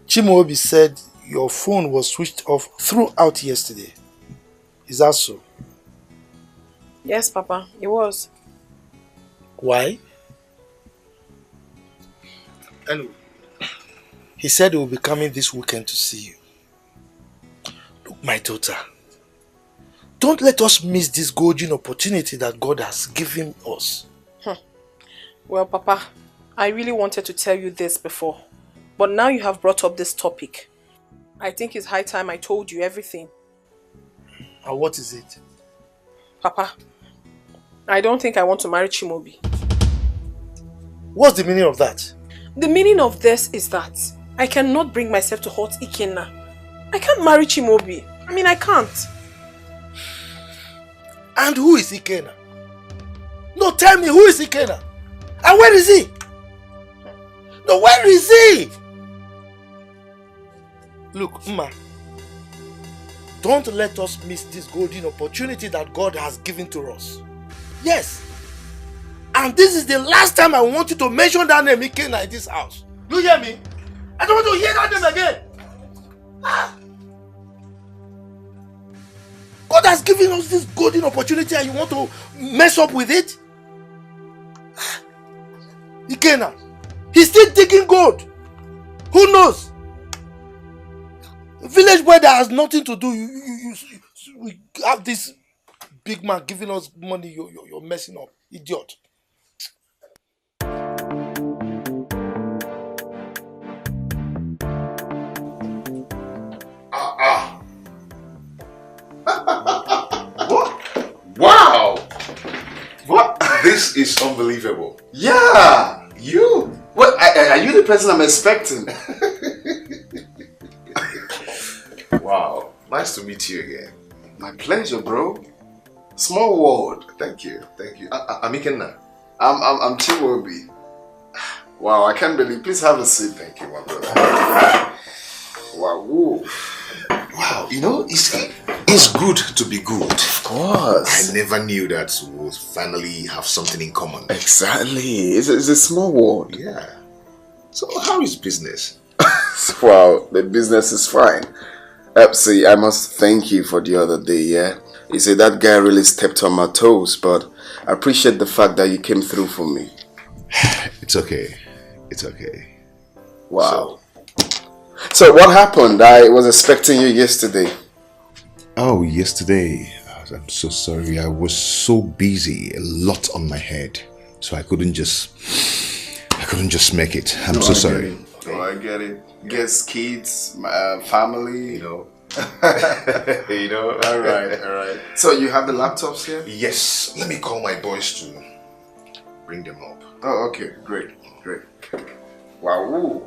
Chimaobi said your phone was switched off throughout yesterday. Is that so? Yes, Papa, it was. Why? Anyway, he said he will be coming this weekend to see you. Look, my daughter, don't let us miss this golden opportunity that God has given us. Well, Papa, I really wanted to tell you this before, but now you have brought up this topic. I think it's high time I told you everything. And what is it? Papa, I don't think I want to marry Chimaobi. What's the meaning of that? The meaning of this is that I cannot bring myself to hurt Ikenna. I can't marry Chimaobi. I mean, I can't. And who is Ikenna? No, tell me, who is Ikenna? And where is he? No, where is he? Look, Mma, don't let us miss this golden opportunity that God has given to us. Yes. And this is the last time I want you to mention that name Ikenna in this house. You hear me? I don't want to hear that name again. God has given us this golden opportunity and you want to mess up with it? Ikenna, he's still digging gold. Who knows? A village boy that has nothing to do, you have this big man giving us money, you're messing up. Idiot. What? Wow! What? This is unbelievable. Yeah! You! What? Are you the person I'm expecting? Wow. Nice to meet you again. My pleasure, bro. Small world. Thank you. Thank you. I'm Ikenna. I'm Chimaobi. Wow, I can't believe. Please have a seat. Thank you, my brother. Wow. Woo. Wow, you know, it's good to be good. Of course. I never knew that we'll finally have something in common. Exactly. It's a small world. Yeah. So how is business? Wow, the business is fine. See, I must thank you for the other day, yeah? You see, that guy really stepped on my toes, but I appreciate the fact that you came through for me. It's okay. It's okay. Wow. So what happened? I was expecting you yesterday. Oh, yesterday. I'm so sorry. I was so busy, a lot on my head. So I couldn't just make it. I'm so sorry. Oh, I get it. Guess kids, family, you know. you know. All right. So you have the laptops here? Yes. Let me call my boys to bring them up. Oh, okay. Great. Wow. Ooh.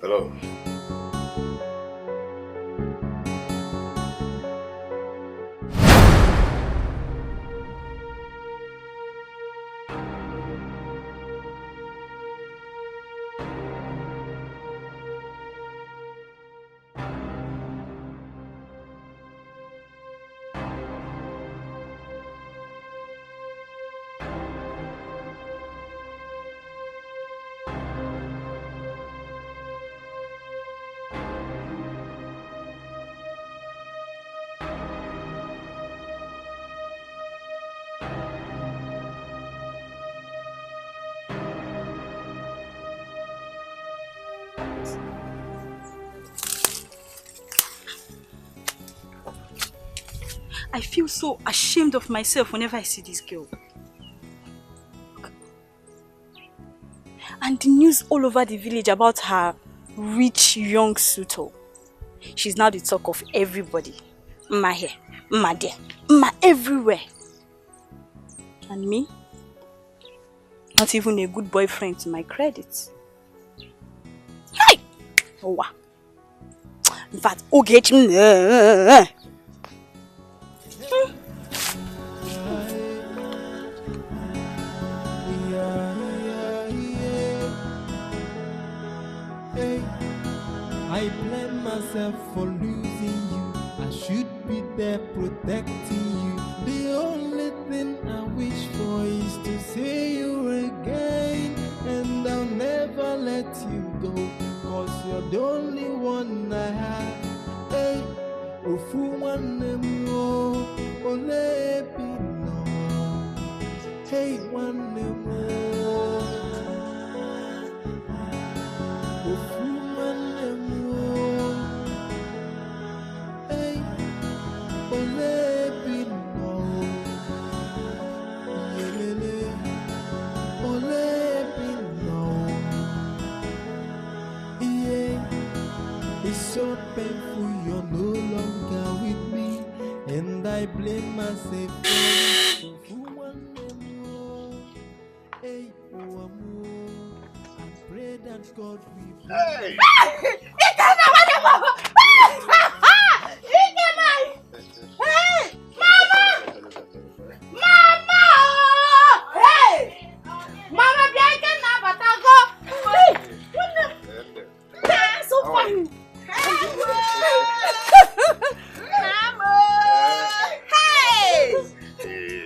Hello. I feel so ashamed of myself whenever I see this girl. And the news all over the village about her rich young suitor. She's now the talk of everybody. Mma here, Mma there, Mma everywhere. And me? Not even a good boyfriend to my credit. Hey! Oh wow. In fact, myself for losing you. I should be there protecting you. The only thing I wish for is to see you again, and I'll never let you go, 'cause you're the only one I have. Hey, ofu one more, ole no. Hey, one more, ofu one more. Hey, ole no. Yelele, ole no. Yeah, it's so painful you're no longer with me, and I blame myself for hey, I pray that God will Hey! Hey! Mama! Mama! Hey! Mama, bianca na batago. Hey! What the? That's so funny. Mama! Hey!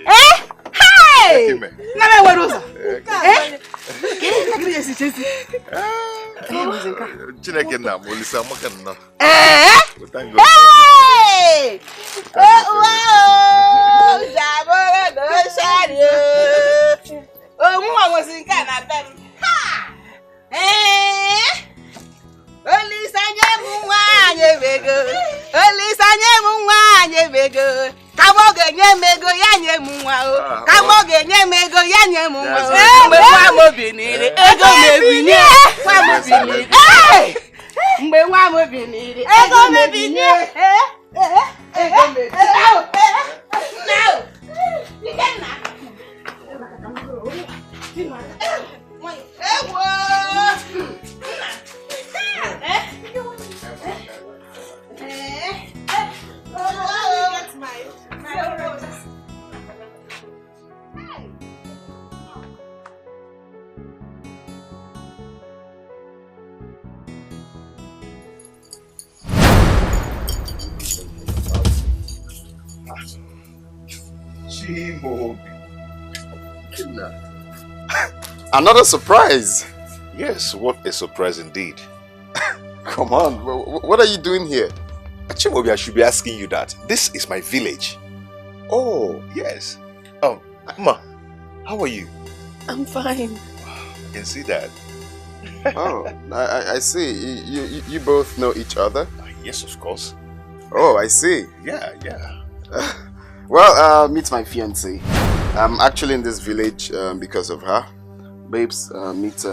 Eh? Hey! Name weruza. Eh? Chineke na molisa makanna. Eh? Thank God. Hey! Wow! Jabora do shario. Oh, mwa mosinka na tem. Ha! Eh? Olisanye muwanye bego. Olisanye muwanye bego. Kamoge nyemego yanye muwa o. Kamoge nyemego yanye muwa o. Mbe wa mo binire. Ego me binire. Wa mo binire. Eh! Mbe wa mo binire. Ego me binire. Ego me. Now. You can now. Another surprise. Yes, what a surprise indeed. Come on, what are you doing here? Chimobi, I should be asking you that. This is my village. Oh, yes. Ma, how are you? I'm fine. I can see that. Oh, I see. You both know each other? Yes, of course. Oh, I see. Yeah. Well, meet my fiancée. I'm actually in this village because of her. Babes, meet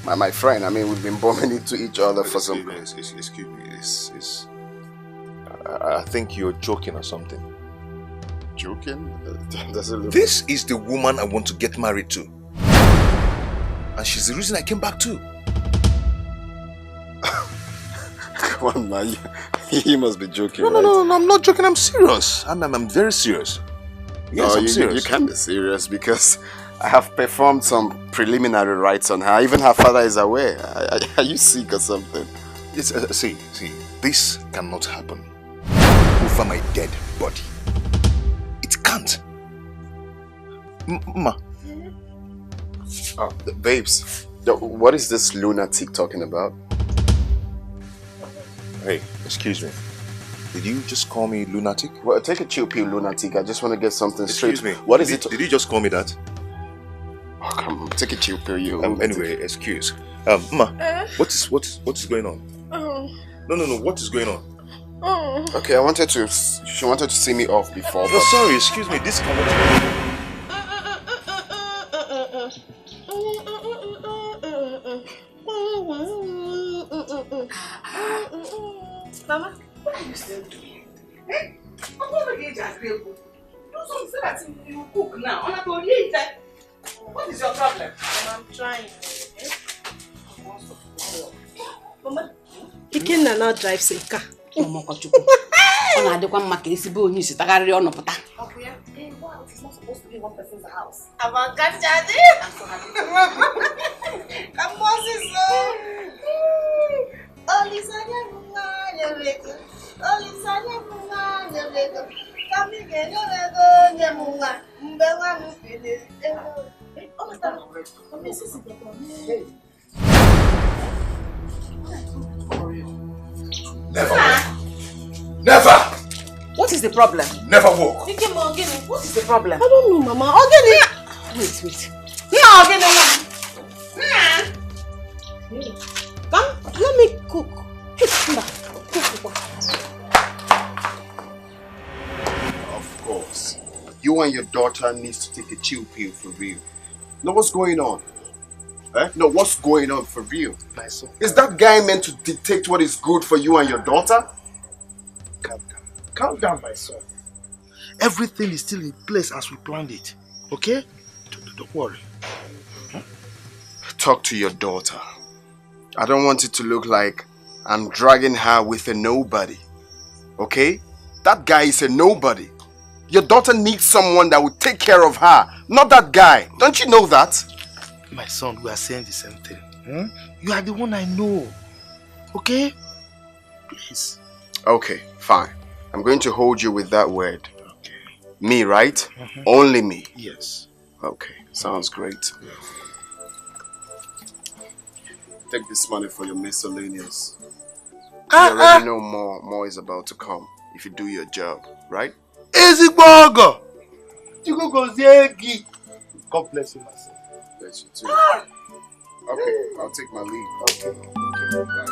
my friend. I mean, we've been bumping into each other for some... Excuse me. I think you're joking or something. Joking? This is the woman I want to get married to. And she's the reason I came back too. Come on, man. You must be joking, No, I'm not joking. I'm serious. I'm very serious. Yes, no, I'm serious. You can't be serious because I have performed some preliminary rites on her. Even her father is aware. Are you sick or something? It's, see, this cannot happen over my dead body. It can't. Ma. Oh, babes, what is this lunatic talking about? Hey, excuse me. Did you just call me lunatic? Well, take a chill pill, lunatic. I just want to get something straight. Excuse me. What is it? Did you just call me that? Oh, come on, take a chill pill, you. Anyway, excuse. Ma, what is going on? No, what is going on? Okay, she wanted to see me off before. Oh, sorry, excuse me. This cannot. Mama, what are you still doing? I'm going to just do something so that you cook now. I'm not going to eat that. What is your problem? I'm trying. Mama, Ikenna now drives a car. Mama, What is wow, it's not supposed to be one person's house. I'm so happy. I'm bossy, so. Oh, Lisa, Never. Never! What is the problem? Never walk. What is the problem? I don't know, Mama. Ogini! Wait. Yeah, Ogini. Come, let me cook. Hey, come back. Of course. You and your daughter needs to take a chill pill for real. Now what's going on? No, what's going on for real? My son. Is that guy meant to dictate what is good for you and your daughter? Calm down. Calm down, my son. Everything is still in place as we planned it. Okay? Don't worry. Talk to your daughter. I don't want it to look like I'm dragging her with a nobody. Okay? That guy is a nobody. Your daughter needs someone that will take care of her, not that guy. Don't you know that? My son, we are saying the same thing. You are the one I know. Okay? Please. Okay, fine. I'm going to hold you with that word. Okay. Me, right? Only me? Yes. Okay, sounds great. Take this money for your miscellaneous. You already know more is about to come if you do your job, right? Ezigbogo! God bless you, my son. Bless you too. Okay, I'll take my leave. Okay. Bye.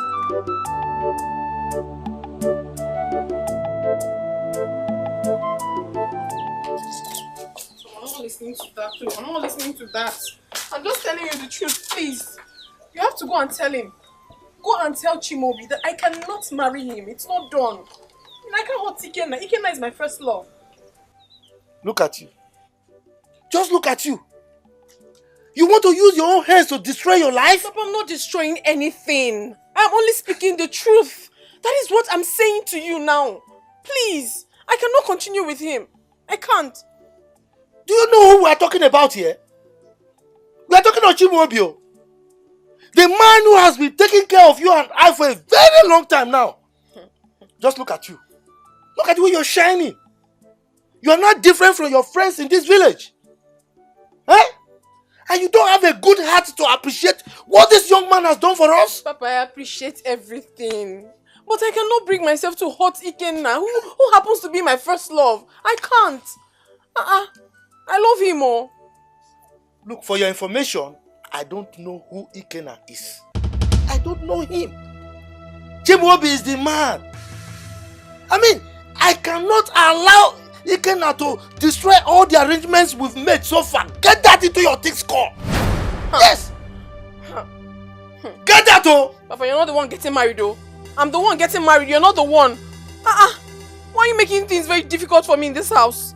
I'm not listening to that too. I'm not listening to that. I'm just telling you the truth, please. You have to go and tell him. Go and tell Chimobi that I cannot marry him. It's not done. And I can't want Ikenna. Ikenna is my first love. Look at you. Just look at you. You want to use your own hands to destroy your life? Papa, I'm not destroying anything. I'm only speaking the truth. That is what I'm saying to you now. Please, I cannot continue with him. I can't. Do you know who we are talking about here? We are talking about Chimobio. The man who has been taking care of you and I for a very long time now. Just look at you. Look at the way you're shining. You are not different from your friends in this village. And you don't have a good heart to appreciate what this young man has done for us? Papa, I appreciate everything. But I cannot bring myself to hurt Ikenna, who happens to be my first love. I can't. I love him more. Look, for your information, I don't know who Ikenna is. I don't know him. Chimobi is the man. I mean, I cannot allow Ikenna to destroy all the arrangements we've made so far. Get that into your thick skull. Yes. Get that, oh. Papa, you're not the one getting married, though. I'm the one getting married. You're not the one. Why are you making things very difficult for me in this house?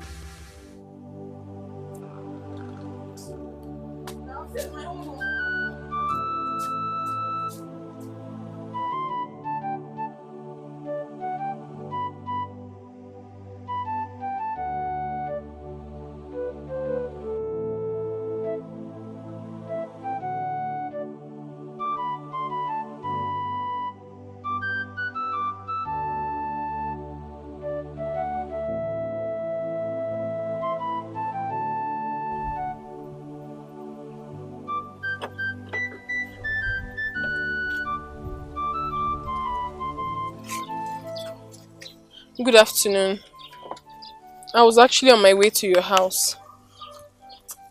Good afternoon. I was actually on my way to your house.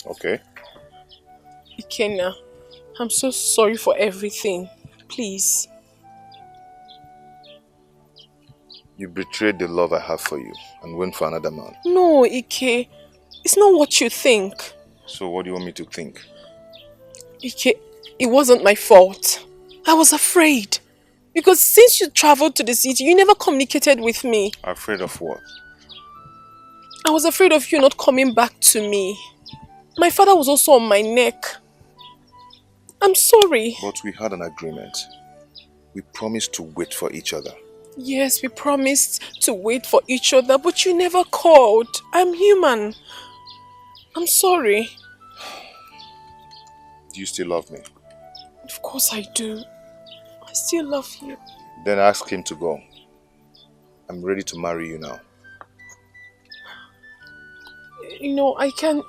Okay. Ikenna, I'm so sorry for everything. Please. You betrayed the love I have for you and went for another man. No, Ike. It's not what you think. So what do you want me to think? Ike, it wasn't my fault. I was afraid. Because since you traveled to the city, you never communicated with me. Afraid of what? I was afraid of you not coming back to me. My father was also on my neck. I'm sorry. But we had an agreement. We promised to wait for each other. Yes, we promised to wait for each other, but you never called. I'm human. I'm sorry. Do you still love me? Of course I do. I still love you. Then ask him to go. I'm ready to marry you now. You know, I can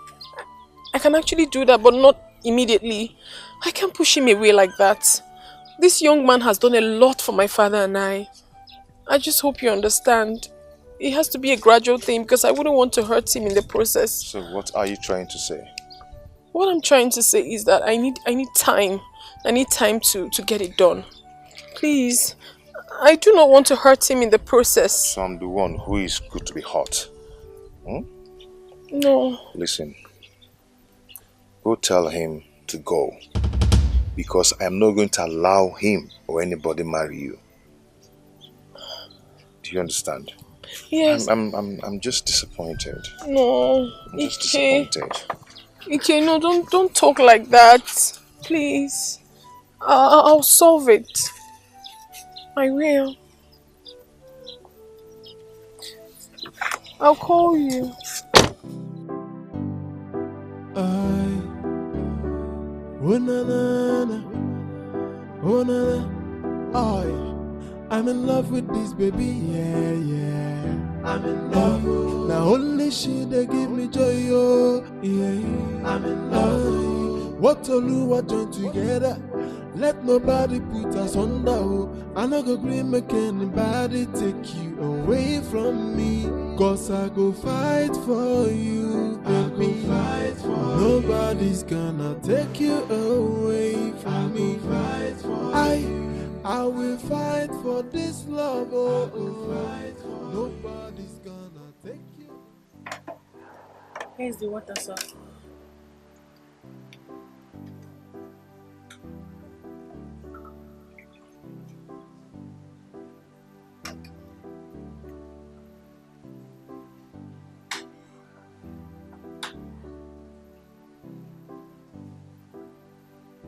actually do that, but not immediately. I can't push him away like that. This young man has done a lot for my father and I. I just hope you understand. It has to be a gradual thing because I wouldn't want to hurt him in the process. So what are you trying to say? What I'm trying to say is that I need time. I need time to get it done. Please. I do not want to hurt him in the process. So I'm the one who is good to be hurt. Hmm? No. Listen. Go tell him to go. Because I'm not going to allow him or anybody marry you. Do you understand? Yes. I'm just disappointed. No. I'm just disappointed. Okay, no, don't talk like that. Please. I'll solve it. I will. I'll call you. Oh na na na, oh na na, I'm in love with this baby, yeah, yeah. I'm in love. Now only she they give me joy, oh, yeah. I'm in love. What Oluwa join together, let nobody put us under, oh. I no go gree make anybody take you away from me. Cause I go fight for you, baby. Nobody's gonna take you away from me. I will fight for this love, oh, oh. Nobody's gonna take you. Here's the water, sir.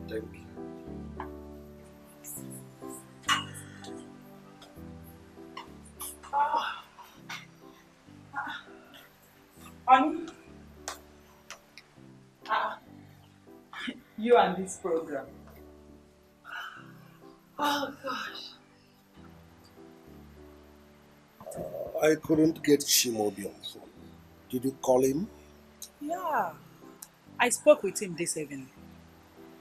Thank you. Honey, you and this program. Oh gosh. I couldn't get Shimobi on phone. Did you call him? Yeah, I spoke with him this evening.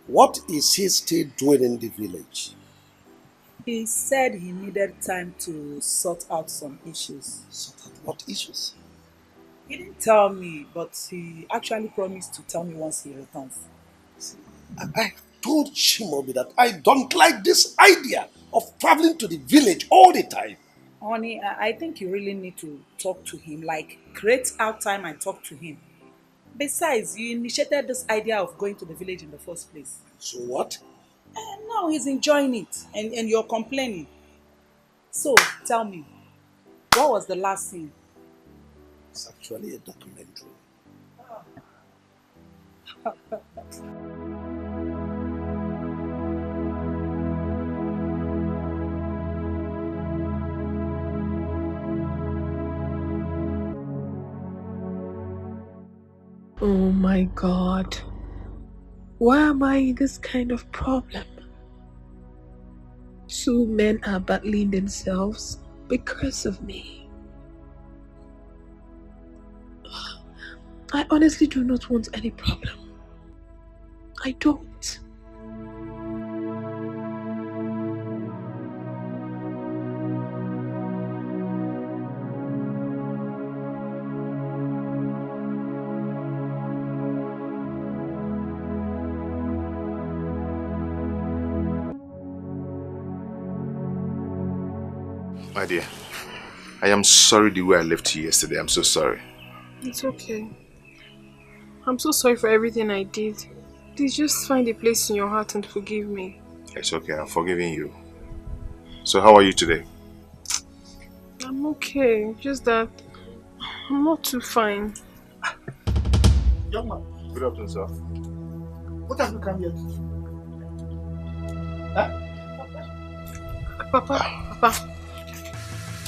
What is he still doing in the village? He said he needed time to sort out some issues. Sort out what issues? He didn't tell me, but he actually promised to tell me once he returns. I told Shimobi that I don't like this idea of traveling to the village all the time. Honey, I think you really need to talk to him, like create out time and talk to him. Besides, you initiated this idea of going to the village in the first place. So what? And now he's enjoying it and you're complaining. So, tell me, what was the last scene? It's actually a documentary. Oh my God. Why am I in this kind of problem? Two men are battling themselves because of me. I honestly do not want any problem. I don't. My dear, I am sorry the way I left you yesterday. I'm so sorry. It's okay. I'm so sorry for everything I did. Please just find a place in your heart and forgive me. It's okay. I'm forgiving you. So how are you today? I'm okay. Just that I'm not too fine. Young man. Good afternoon, sir. What have you come here to do? Huh? Papa.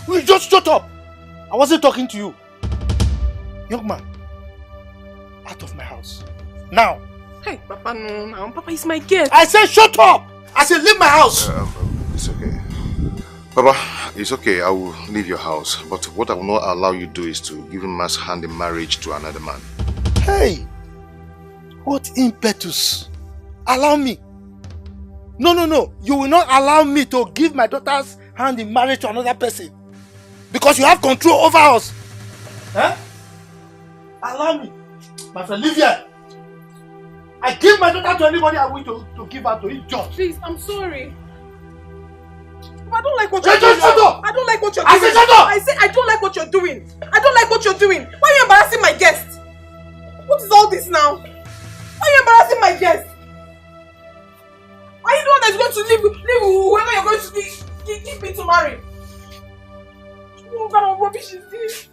Will you just shut up? I wasn't talking to you. Young man, out of my house. Now. Hey, Papa, no. Papa is my guest. I said shut up! I said leave my house! It's okay. Papa, it's okay. I will leave your house. But what I will not allow you to do is to give him man's hand in marriage to another man. Hey! What impetus? Allow me. No. You will not allow me to give my daughter's hand in marriage to another person. Because you have control over us. Eh? Allow me. My friend, leave here. I give my daughter to anybody I want to give her to. Idiot. Please, I'm sorry. I don't like what you're doing. Shut up! I don't like what you're doing. I said shut up! I say I don't like what you're doing. I don't like what you're doing. Why are you embarrassing my guest? What is all this now? Why are you embarrassing my guest? Are you the one that's going to leave whoever you're going to give me to marry? What kind of rubbish is this?